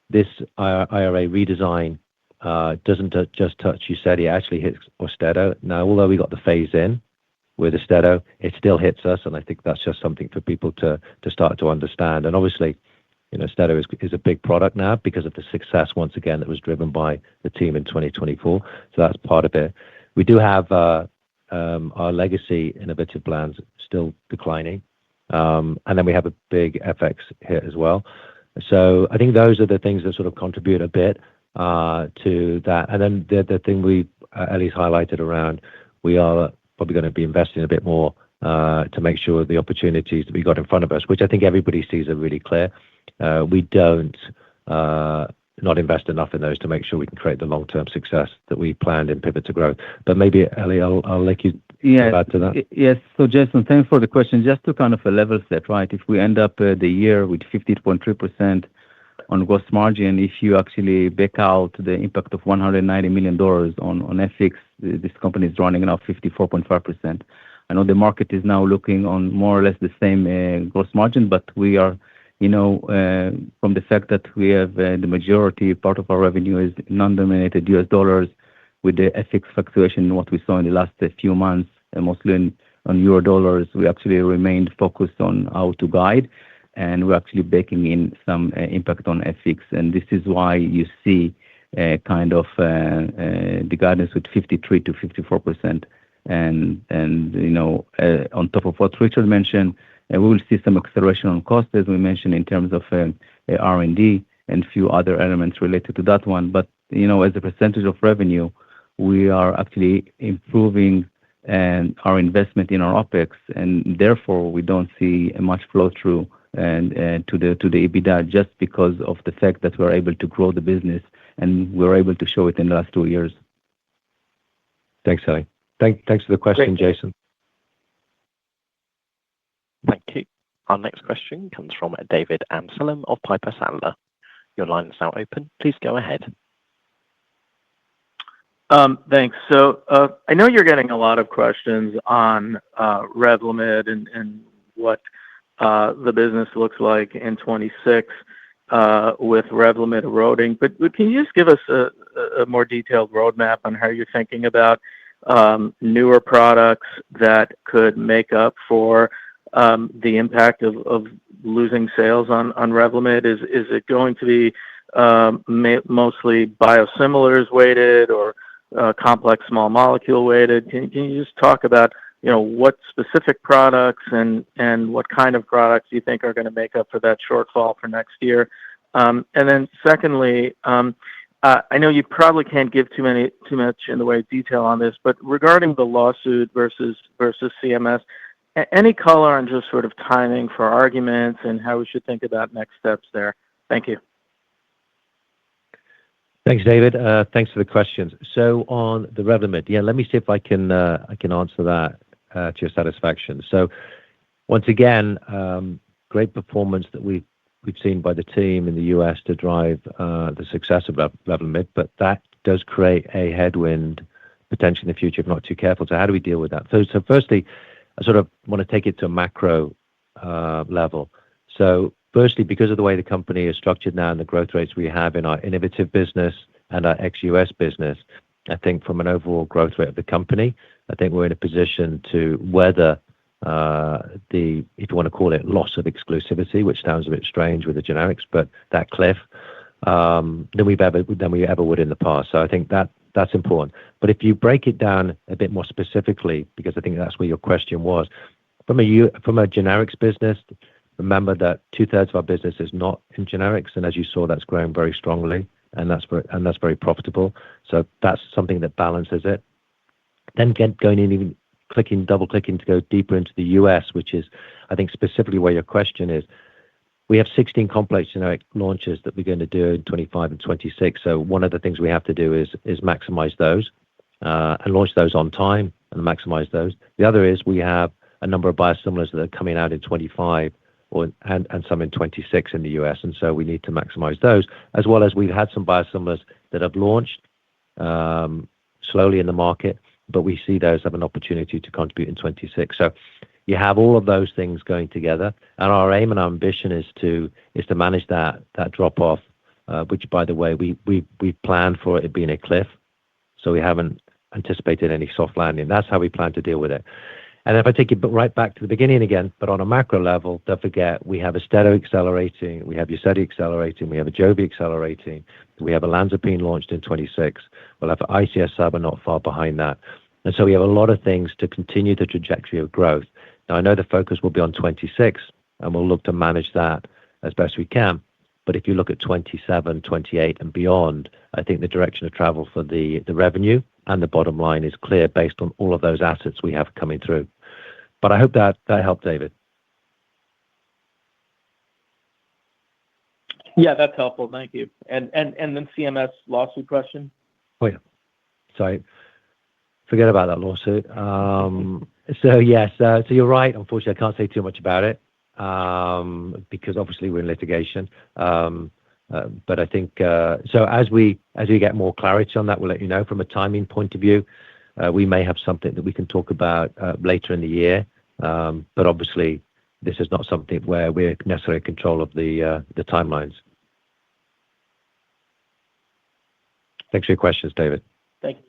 this IRA redesign doesn't just touch UZEDY, it actually hits AUSTEDO. Now, although we got the phase in with AUSTEDO, it still hits us, and I think that's just something for people to start to understand. And obviously, AUSTEDO is a big product now because of the success, once again, that was driven by the team in 2024. So that's part of it. We do have our legacy innovative plans still declining, and then we have a big FX hit as well. So I think those are the things that sort of contribute a bit to that. And then the thing Ellie's highlighted around, we are probably going to be investing a bit more to make sure the opportunities that we got in front of us, which I think everybody sees are really clear. We don't not invest enough in those to make sure we can create the long-term success that we planned in Pivot to Growth. But maybe, Ellie, I'll let you add to that. Yes. So, Jason, thanks for the question. Just to kind of a level set, right? If we end up the year with 50.3% on gross margin, if you actually back out the impact of $190 million on FX, this company is running now 54.5%. I know the market is now looking on more or less the same gross margin, but we are, from the fact that we have the majority part of our revenue is non-denominated US dollars, with the FX fluctuation, what we saw in the last few months, mostly on euro dollars, we actually remained focused on how to guide, and we're actually baking in some impact on FX. And this is why you see kind of the guidance with 53 to 54%. And on top of what Richard mentioned, we will see some acceleration on cost, as we mentioned, in terms of R&D and a few other elements related to that one. But, as a percentage of revenue, we are actually improving our investment in our OpEx, and therefore we don't see a much flow through to the EBITDA, just because of the fact that we're able to grow the business, and we're able to show it in the last 2 years. Thanks, Ellie. Thanks for the question, Great. Jason. Thank you. Our next question comes from David Amsellem of Piper Sandler. Your line is now open. Please go ahead. Thanks. So I know you're getting a lot of questions on Revlimid and what the business looks like in 26 with Revlimid eroding. But can you just give us a more detailed roadmap on how you're thinking about newer products that could make up for the impact of losing sales on Revlimid? Is it going to be mostly biosimilars weighted or complex small molecule weighted? Can you just talk about what specific products and what kind of products you think are going to make up for that shortfall for next year? And then secondly, I know you probably can't give too much in the way of detail on this, but regarding the lawsuit versus CMS, any color on just sort of timing for arguments and how we should think about next steps there? Thank you. Thanks, David. Thanks for the questions. So on the Revlimid, let me see if I can answer that to your satisfaction. So once again, great performance that we've seen by the team in the US to drive the success of Revlimid, but that does create a headwind potentially in the future if not too careful. So how do we deal with that? So firstly, I sort of want to take it to a macro level. So firstly, because of the way the company is structured now and the growth rates we have in our innovative business and our ex-US business, I think from an overall growth rate of the company, I think we're in a position to weather if you want to call it, loss of exclusivity, which sounds a bit strange with the generics, but that cliff, than we ever would in the past. So I think that's important. But if you break it down a bit more specifically, because I think that's where your question was, from a generics business, remember that 2/3 of our business is not in generics, and as you saw, that's growing very strongly, and that's very profitable. So that's something that balances it. Then going in, even double-clicking to go deeper into the U.S., which is, I think, specifically where your question is. We have 16 complex generic launches that we're going to do in 2025 and 2026. So one of the things we have to do is maximize those and launch those on time and maximize those. The other is we have a number of biosimilars that are coming out in 2025 and some in 2026 in the U.S. And so we need to maximize those, as well as we've had some biosimilars that have launched slowly in the market, but we see those have an opportunity to contribute in 2026. So you have all of those things going together, and our aim and our ambition is to manage that drop off, which, by the way, we planned for it being a cliff, so we haven't anticipated any soft landing. That's how we plan to deal with it. And if I take it right back to the beginning again, but on a macro level, don't forget we have Austedo accelerating, we have Uzedy accelerating, we have Ajovy accelerating, we have olanzapine launched in 2026. We'll have ICS/SABA not far behind that, and so we have a lot of things to continue the trajectory of growth. Now, I know the focus will be on 2026, and we'll look to manage that as best we can. But if you look at 2027, 2028, and beyond, I think the direction of travel for the revenue and the bottom line is clear based on all of those assets we have coming through. But I hope that helped, David. Yeah, that's helpful. Thank you. And then CMS lawsuit question? Oh, yeah. Sorry. Forget about that lawsuit. So yes, so you're right. Unfortunately, I can't say too much about it because obviously we're in litigation. But I think so. As we get more clarity on that, we'll let you know. From a timing point of view, we may have something that we can talk about later in the year. But obviously, this is not something where we're necessarily in control of the timelines. Thanks for your questions, David. Thank you.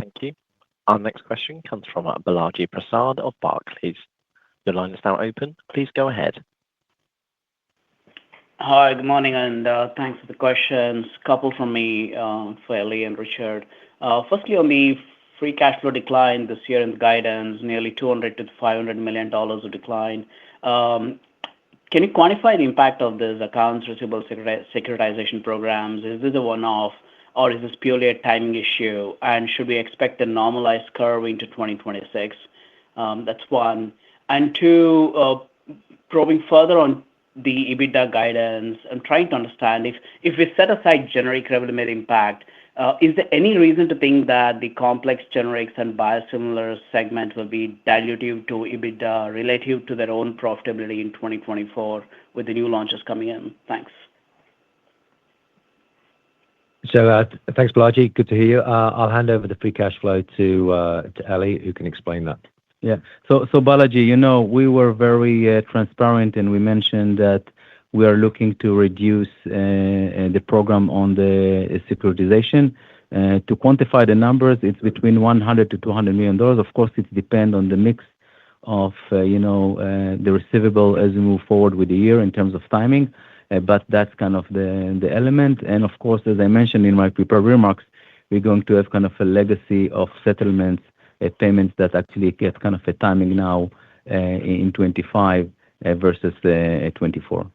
Thank you. Our next question comes from Balaji Prasad of Barclays. Your line is now open. Please go ahead. Hi, good morning, and thanks for the questions. Couple from me for Eli and Richard. Firstly, on the free cash flow decline this year in the guidance, nearly $200 to $500 million of decline. Can you quantify the impact of this accounts receivable securitization programs? Is this a one-off, or is this purely a timing issue? And should we expect a normalized curve into 2026? That's one. And two, probing further on the EBITDA guidance, I'm trying to understand if we set aside generic Revlimid impact, is there any reason to think that the complex generics and biosimilars segment will be dilutive to EBITDA relative to their own profitability in 2024 with the new launches coming in? Thanks. So thanks, Balaji. Good to hear you. I'll hand over the free cash flow to Eli, who can explain that. Yeah. So Balaji, we were very transparent, and we mentioned that we are looking to reduce the program on the securitization. To quantify the numbers, it's between $100 to $200 million. Of course, it depends on the mix of the receivable as we move forward with the year in terms of timing. But that's kind of the element. And of course, as I mentioned in my prepared remarks, we're going to have kind of a legacy of settlements, payments that actually get kind of a timing now in 25 versus 24.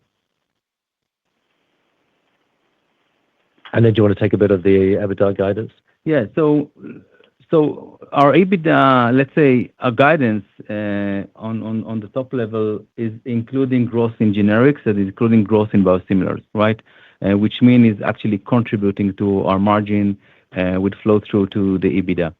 And then do you want to take a bit of the EBITDA guidance? Yeah. So our EBITDA, let's say, our guidance on the top level is including growth in generics and including growth in biosimilars, right? Which means it's actually contributing to our margin with flow through to the EBITDA.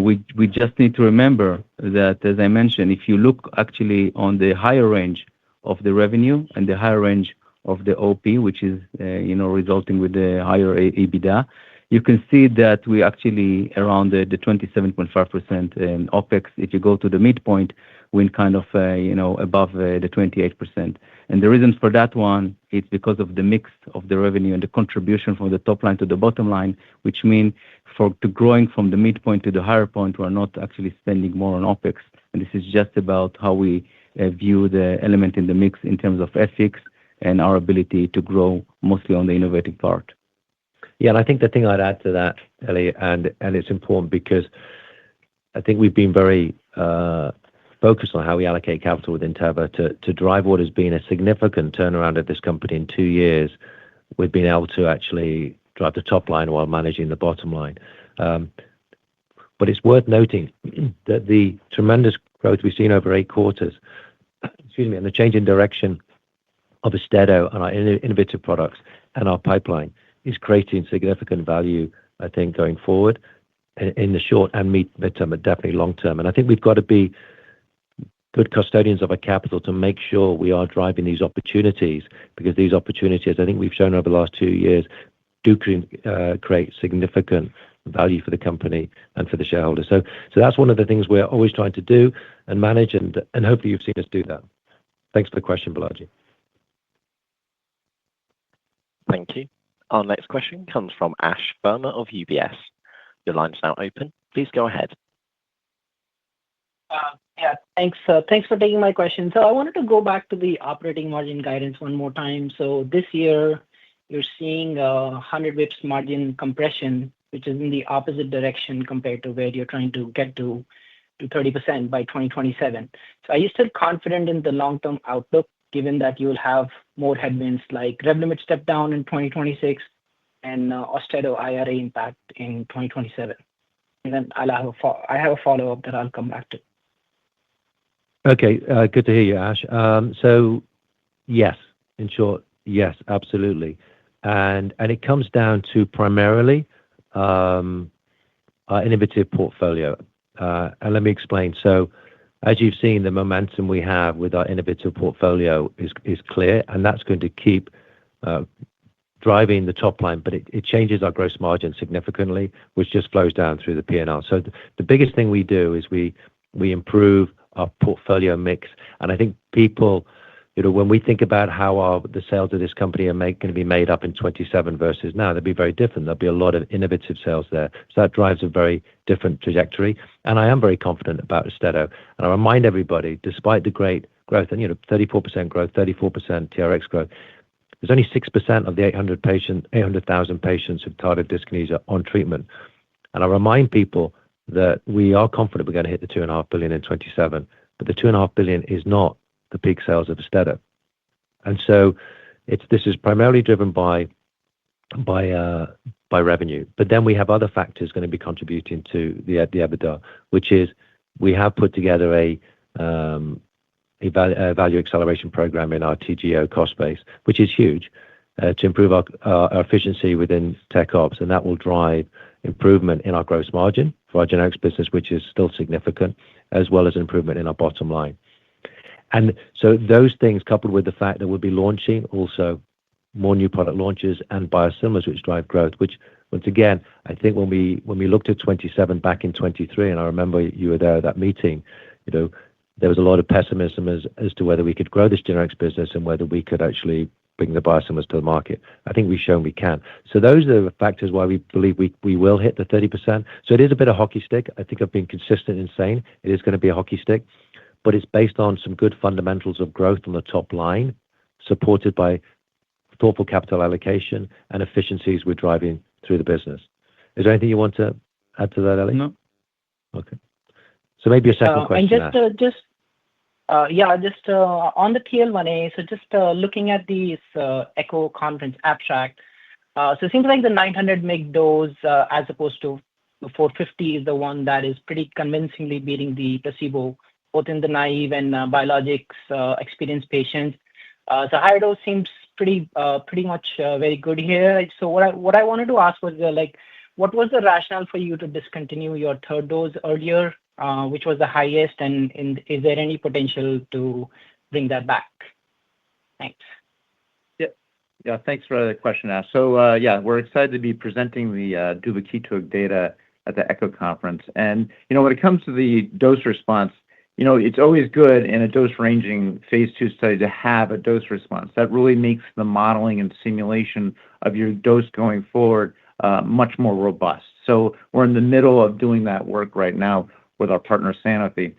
We just need to remember that, as I mentioned, if you look actually on the higher range of the revenue and the higher range of the OP, which is resulting with the higher EBITDA, you can see that we actually around the 27.5% in OpEx. If you go to the midpoint, we're kind of above the 28%. And the reason for that one is because of the mix of the revenue and the contribution from the top line to the bottom line, which means to growing from the midpoint to the higher point, we're not actually spending more on OpEx. And this is just about how we view the element in the mix in terms of ethics and our ability to grow mostly on the innovative part. Yeah, and I think the thing I'd add to that, Ellie, and it's important because I think we've been very focused on how we allocate capital within Teva to drive what has been a significant turnaround of this company in 2 years. We've been able to actually drive the top line while managing the bottom line. But it's worth noting that the tremendous growth we've seen over 8 quarters, and the change in direction of Austedo and our innovative products and our pipeline is creating significant value, I think, going forward in the short and mid-term, but definitely long term. And I think we've got to be good custodians of our capital to make sure we are driving these opportunities, because these opportunities, I think we've shown over the last 2 years, do create significant value for the company and for the shareholders. So that's one of the things we're always trying to do and manage, and hopefully you've seen us do that. Thanks for the question, Balaji. Thank you. Our next question comes from Ash Verma of UBS. Your line is now open. Please go ahead. Yeah, thanks. Thanks for taking my question. So I wanted to go back to the operating margin guidance one more time. So this year, you're seeing 100 basis points margin compression, which is in the opposite direction compared to where you're trying to get to 30% by 2027. So are you still confident in the long-term outlook, given that you'll have more headwinds like Revlimid step down in 2026 and Austedo IRA impact in 2027? And then I have a follow-up that I'll come back to. Okay, good to hear you, Ash. So yes, in short, yes, absolutely. And it comes down to primarily our innovative portfolio. And let me explain. So as you've seen, the momentum we have with our innovative portfolio is clear, and that's going to keep driving the top line, but it changes our gross margin significantly, which just flows down through the P&L. So the biggest thing we do is we improve our portfolio mix. And I think people, when we think about how the sales of this company are going to be made up in 27 versus now, they'll be very different. There'll be a lot of innovative sales there. So that drives a very different trajectory. And I am very confident about Austedo. And I remind everybody, despite the great growth, and 34% growth, 34% TRX growth, there's only 6% of the 800,000 patients with tardive dyskinesia on treatment. And I remind people that we are confident we're going to hit the $2.5 billion in 27, but the $2.5 billion is not the peak sales of Austedo. And so this is primarily driven by revenue. But then we have other factors going to be contributing to the EBITDA, which is we have put together a value acceleration program in our TGO cost base, which is huge, to improve our efficiency within tech ops, and that will drive improvement in our gross margin for our generics business, which is still significant, as well as improvement in our bottom line. And so those things, coupled with the fact that we'll be launching also more new product launches and biosimilars, which drive growth, which once again, I think when we looked at 27 back in 23, and I remember you were there at that meeting, there was a lot of pessimism as to whether we could grow this generics business and whether we could actually bring the biosimilars to the market. I think we've shown we can. So those are the factors why we believe we will hit the 30%. So it is a bit of hockey stick. I think I've been consistent in saying it is going to be a hockey stick, but it's based on some good fundamentals of growth on the top line, supported by thoughtful capital allocation and efficiencies we're driving through the business. Is there anything you want to add to that, Ellie? No. Okay. So maybe a second question. On the TL1A, so just looking at these ECHO conference abstract, so it seems like the 900 mg dose as opposed to the 450 is the one that is pretty convincingly beating the placebo, both in the naive and biologics experienced patients. So higher dose seems pretty much very good here. So what I wanted to ask was what was the rationale for you to discontinue your third dose earlier, which was the highest, and is there any potential to bring that back? Thanks. Yeah, thanks for the question, Ash. So, yeah, we're excited to be presenting the duvakitug data at the ECHO conference. And, when it comes to the dose response, it's always good in a dose-ranging phase 2 study to have a dose response. That really makes the modeling and simulation of your dose going forward much more robust. So we're in the middle of doing that work right now with our partner Sanofi.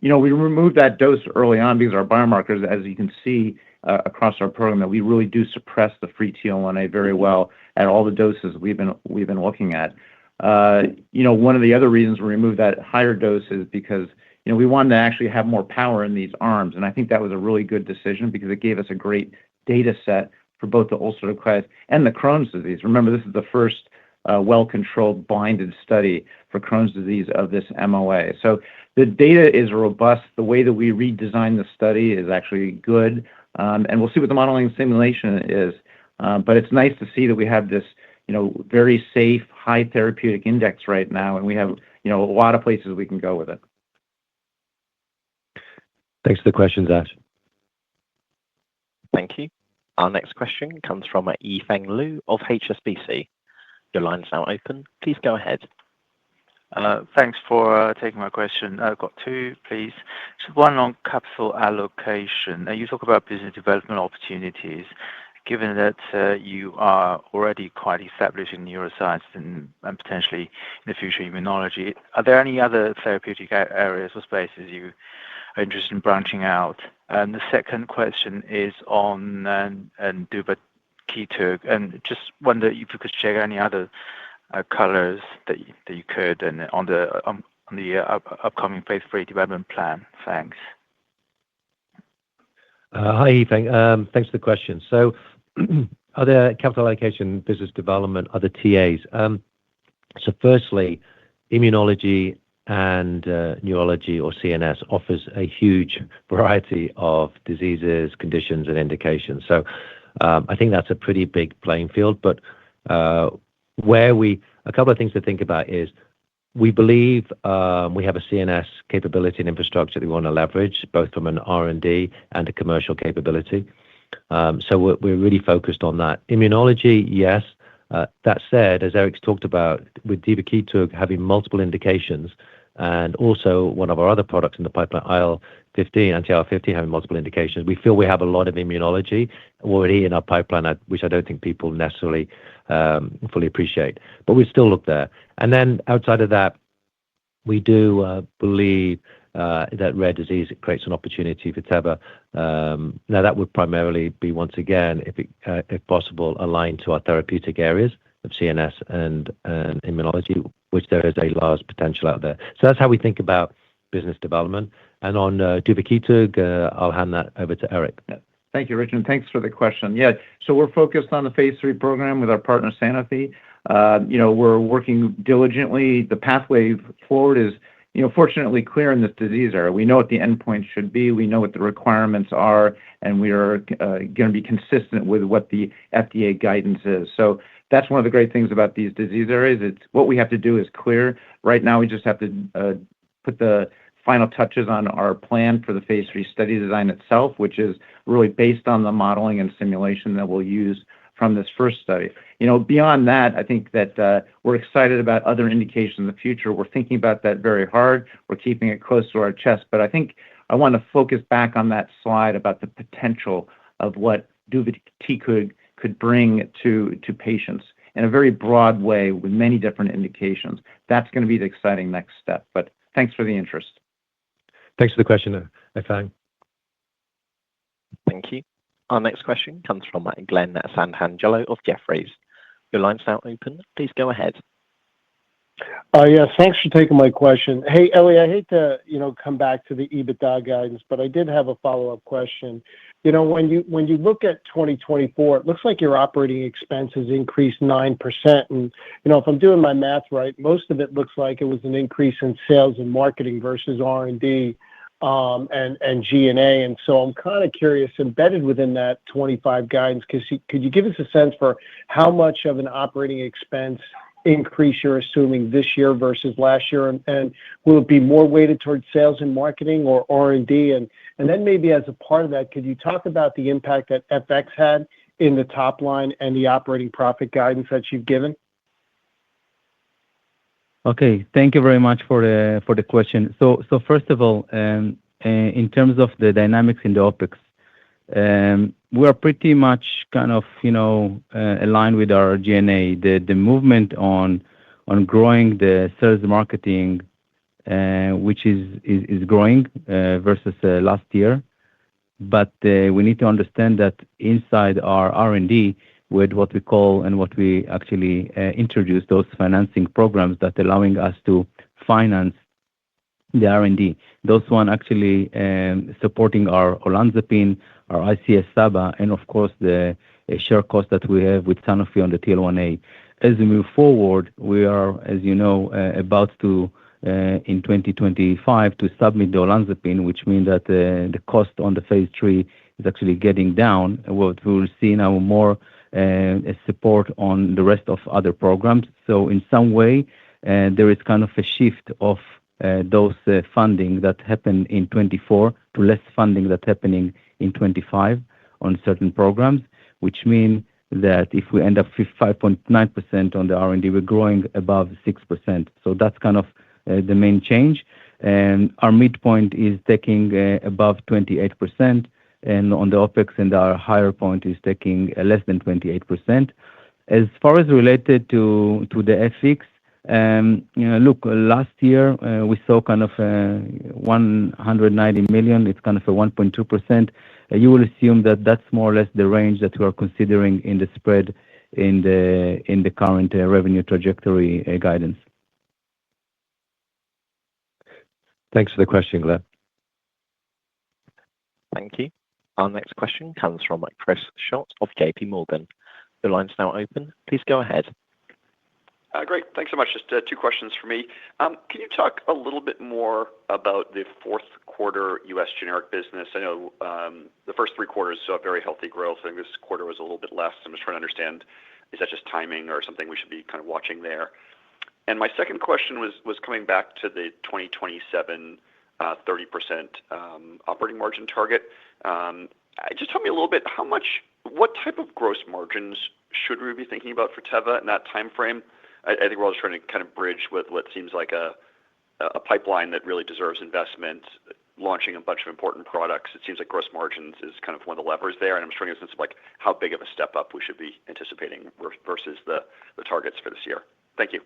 We removed that dose early on because our biomarkers, as you can see across our program, that we really do suppress the free TL1A very well at all the doses we've been looking at. One of the other reasons we removed that higher dose is because we wanted to actually have more power in these arms, and I think that was a really good decision because it gave us a great data set for both the ulcerative colitis and the Crohn's disease. Remember, this is the first well-controlled blinded study for Crohn's disease of this MOA. So the data is robust. The way that we redesigned the study is actually good, and we'll see what the modeling and simulation is. But it's nice to see that we have this, very safe, high therapeutic index right now, and we have, a lot of places we can go with it. Thanks for the questions, Ash. Thank you. Our next question comes from Yifeng Liu of HSBC. Your line is now open. Please go ahead. Thanks for taking my question. I've got two, please. So one on capital allocation. You talk about business development opportunities. Given that you are already quite established in neuroscience and potentially in the future immunology, are there any other therapeutic areas or spaces you are interested in branching out? And the second question is on duvakitug, and just wonder if you could share any other colors that you could and on the upcoming phase 3 development plan. Thanks. Hi, Yifeng. Thanks for the question. So, other capital allocation, business development, other TAs. So, firstly, immunology and neurology or CNS offers a huge variety of diseases, conditions, and indications. So, I think that's a pretty big playing field. But a couple of things to think about is we believe we have a CNS capability and infrastructure that we want to leverage, both from an R&D and a commercial capability. So we're really focused on that. Immunology, yes. That said, as Eric's talked about, with duvakitug having multiple indications, and also one of our other products in the pipeline, anti-IL-15, having multiple indications, we feel we have a lot of immunology already in our pipeline, which I don't think people necessarily fully appreciate. But we still look there. And then outside of that, we do believe that rare disease creates an opportunity for Teva. Now, that would primarily be, once again, if possible, aligned to our therapeutic areas of CNS and immunology, which there is a large potential out there. So that's how we think about business development. And on duvakitug, I'll hand that over to Eric. Thank you, Richard. Thanks for the question. Yeah, so we're focused on the phase 3 program with our partner Sanofi. We're working diligently. The pathway forward is, fortunately clear in this disease area. We know what the endpoint should be. We know what the requirements are, and we are going to be consistent with what the FDA guidance is. So that's one of the great things about these disease areas. It's what we have to do is clear. Right now, we just have to put the final touches on our plan for the phase 3 study design itself, which is really based on the modeling and simulation that we'll use from this first study. Beyond that, I think that we're excited about other indications in the future. We're thinking about that very hard. We're keeping it close to our chest. But I think I want to focus back on that slide about the potential of what duvakitug could bring to patients in a very broad way with many different indications. That's going to be the exciting next step. But thanks for the interest. Thanks for the question, Yifeng. Thank you. Our next question comes from Glenn Santangelo of Jefferies. Your line's now open. Please go ahead. Yes, thanks for taking my question. Hey, Ellie, I hate to come back to the EBITDA guidance, but I did have a follow-up question. When you look at 2024, it looks like your operating expenses increased 9%. And if I'm doing my math right, most of it looks like it was an increase in sales and marketing versus R&D and G&A. And so I'm kind of curious, embedded within that 25 guidance, could you give us a sense for how much of an operating expense increase you're assuming this year versus last year? And will it be more weighted towards sales and marketing or R&D? And then maybe as a part of that, could you talk about the impact that FX had in the top line and the operating profit guidance that you've given? Okay. Thank you very much for the question. First of all, in terms of the dynamics in the OpEx, we are pretty much kind of, aligned with our G&A. The movement on growing the sales marketing, which is growing versus last year. We need to understand that inside our R&D, with what we call and what we actually introduce those financing programs that allowing us to finance the R&D. Those one actually supporting our olanzapine, our ICS/SABA, and of course, the share cost that we have with Sanofi on the TL1A. As we move forward, we are, as you know, about to, in 2025, to submit the olanzapine, which means that the cost on the phase III is actually getting down. What we will see now more support on the rest of other programs. In some way, there is kind of a shift of those funding that happened in 2024 to less funding that happening in 2025 on certain programs, which mean that if we end up 5.9% on the R&D, we're growing above 6%. That's kind of the main change. Our midpoint is taking above 28%, and on the OpEx, and our higher point is taking less than 28%. As far as related to the FX, look, last year, we saw kind of $190 million. It's kind of a 1.2%. You will assume that that's more or less the range that we are considering in the spread in the current revenue trajectory guidance. Thanks for the question, Glen. Thank you. Our next question comes from Chris Schott of JPMorgan. The line's now open. Please go ahead. Great. Thanks so much. Just two questions for me. Can you talk a little bit more about the fourth quarter U.S. generic business? I know the first three quarters saw very healthy growth. I think this quarter was a little bit less. I'm just trying to understand, is that just timing or something we should be kind of watching there? My second question was coming back to the 2027 30% operating margin target. Just tell me a little bit, what type of gross margins should we be thinking about for Teva in that timeframe? I think we're all just trying to kind of bridge with what seems like a pipeline that really deserves investment, launching a bunch of important products. It seems like gross margins is kind of one of the levers there, and I'm just trying to get a sense of like how big of a step up we should be anticipating versus the targets for this year. Thank you.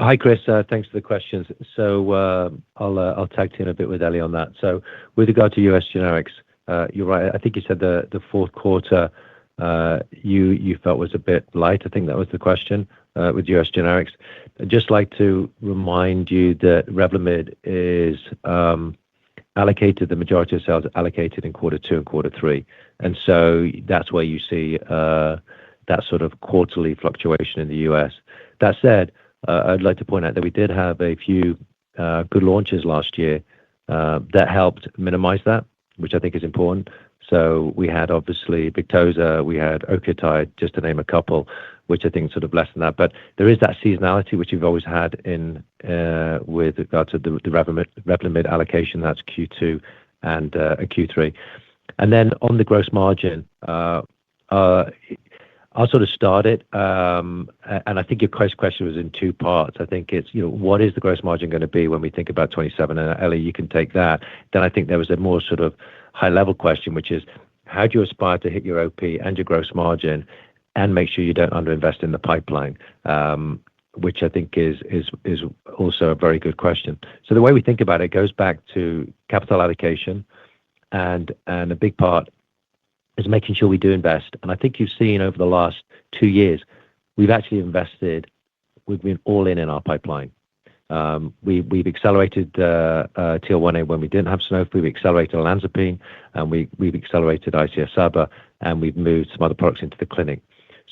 Hi, Chris. Thanks for the questions. I'll tag team a bit with Eli on that. With regard to U.S. generics, you're right. I think you said the fourth quarter you felt was a bit light. I think that was the question with U.S. generics. I'd just like to remind you that Revlimid is allocated, the majority of sales allocated in quarter two and quarter three. That's where you see that sort of quarterly fluctuation in the U.S. That said, I'd like to point out that we did have a few good launches last year that helped minimize that, which I think is important. We had obviously Victoza, we had Octreotide, just to name a couple, which I think sort of lessen that. There is that seasonality which you've always had in with regard to the Revlimid allocation, that's Q2 and Q3. On the gross margin, I'll sort of start it. I think your question was in two parts. I think it's, what is the gross margin going to be when we think about 27? Eli, you can take that. I think there was a more sort of high-level question, which is, how do you aspire to hit your OP and your gross margin and make sure you don't underinvest in the pipeline? Which I think is also a very good question. The way we think about it goes back to capital allocation, and a big part is making sure we do invest. I think you've seen over the last 2 years, we've actually invested, we've been all in our pipeline. We've accelerated TL1A when we didn't have Sanofi. We've accelerated olanzapine, and we've accelerated ICS/SABA, and we've moved some other products into the clinic.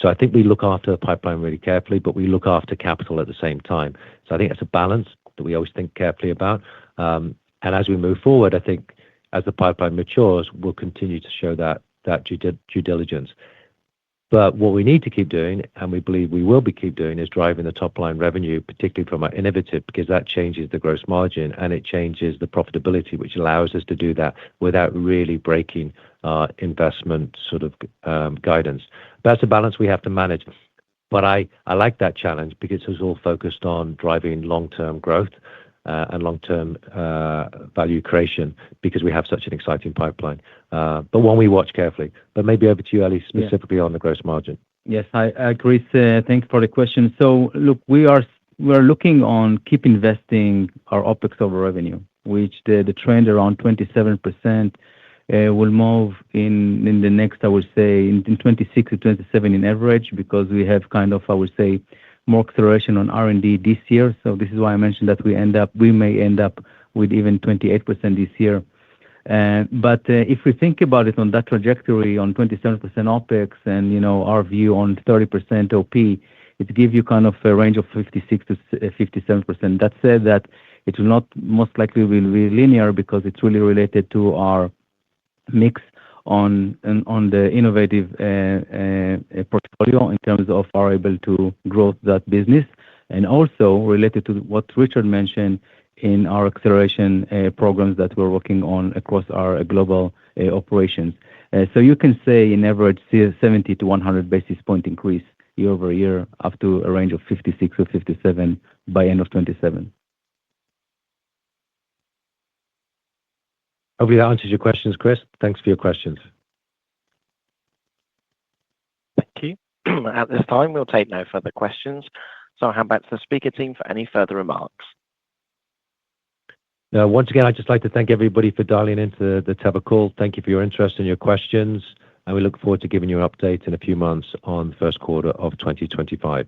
I think we look after the pipeline really carefully, but we look after capital at the same time. I think that's a balance that we always think carefully about. As we move forward, I think as the pipeline matures, we'll continue to show that due diligence. But what we need to keep doing, and we believe we will keep doing, is driving the top-line revenue, particularly from our innovative, because that changes the gross margin and it changes the profitability, which allows us to do that without really breaking our investment sort of guidance. That's a balance we have to manage. But I like that challenge because it's all focused on driving long-term growth and long-term value creation because we have such an exciting pipeline. But one we watch carefully. But maybe over to you, Eli, specifically on the gross margin. Yes, Chris, thanks for the question. So look, we're looking on keep investing our OpEx over revenue, which the trend around 27% will move in the next, I would say, in 26 to 27 in average, because we have kind of, I would say, more acceleration on R&D this year. So this is why I mentioned that we may end up with even 28% this year. But if we think about it on that trajectory on 27% OpEx and, our view on 30% OP, it gives you kind of a range of 56 to 57%. That said, that it will not most likely will be linear because it's really related to our mix on the innovative portfolio in terms of our able to grow that business, and also related to what Richard mentioned in our acceleration programs that we're working on across our global operations. So you can say in average 70 to 100 basis point increase year over year up to a range of 56 or 57 by end of 27. Hopefully that answers your questions, Chris. Thanks for your questions. Thank you. At this time, we'll take no further questions. So I'll hand back to the speaker team for any further remarks. Once again, I'd just like to thank everybody for dialing into the Teva call. Thank you for your interest and your questions. And we look forward to giving you an update in a few months on the first quarter of 2025.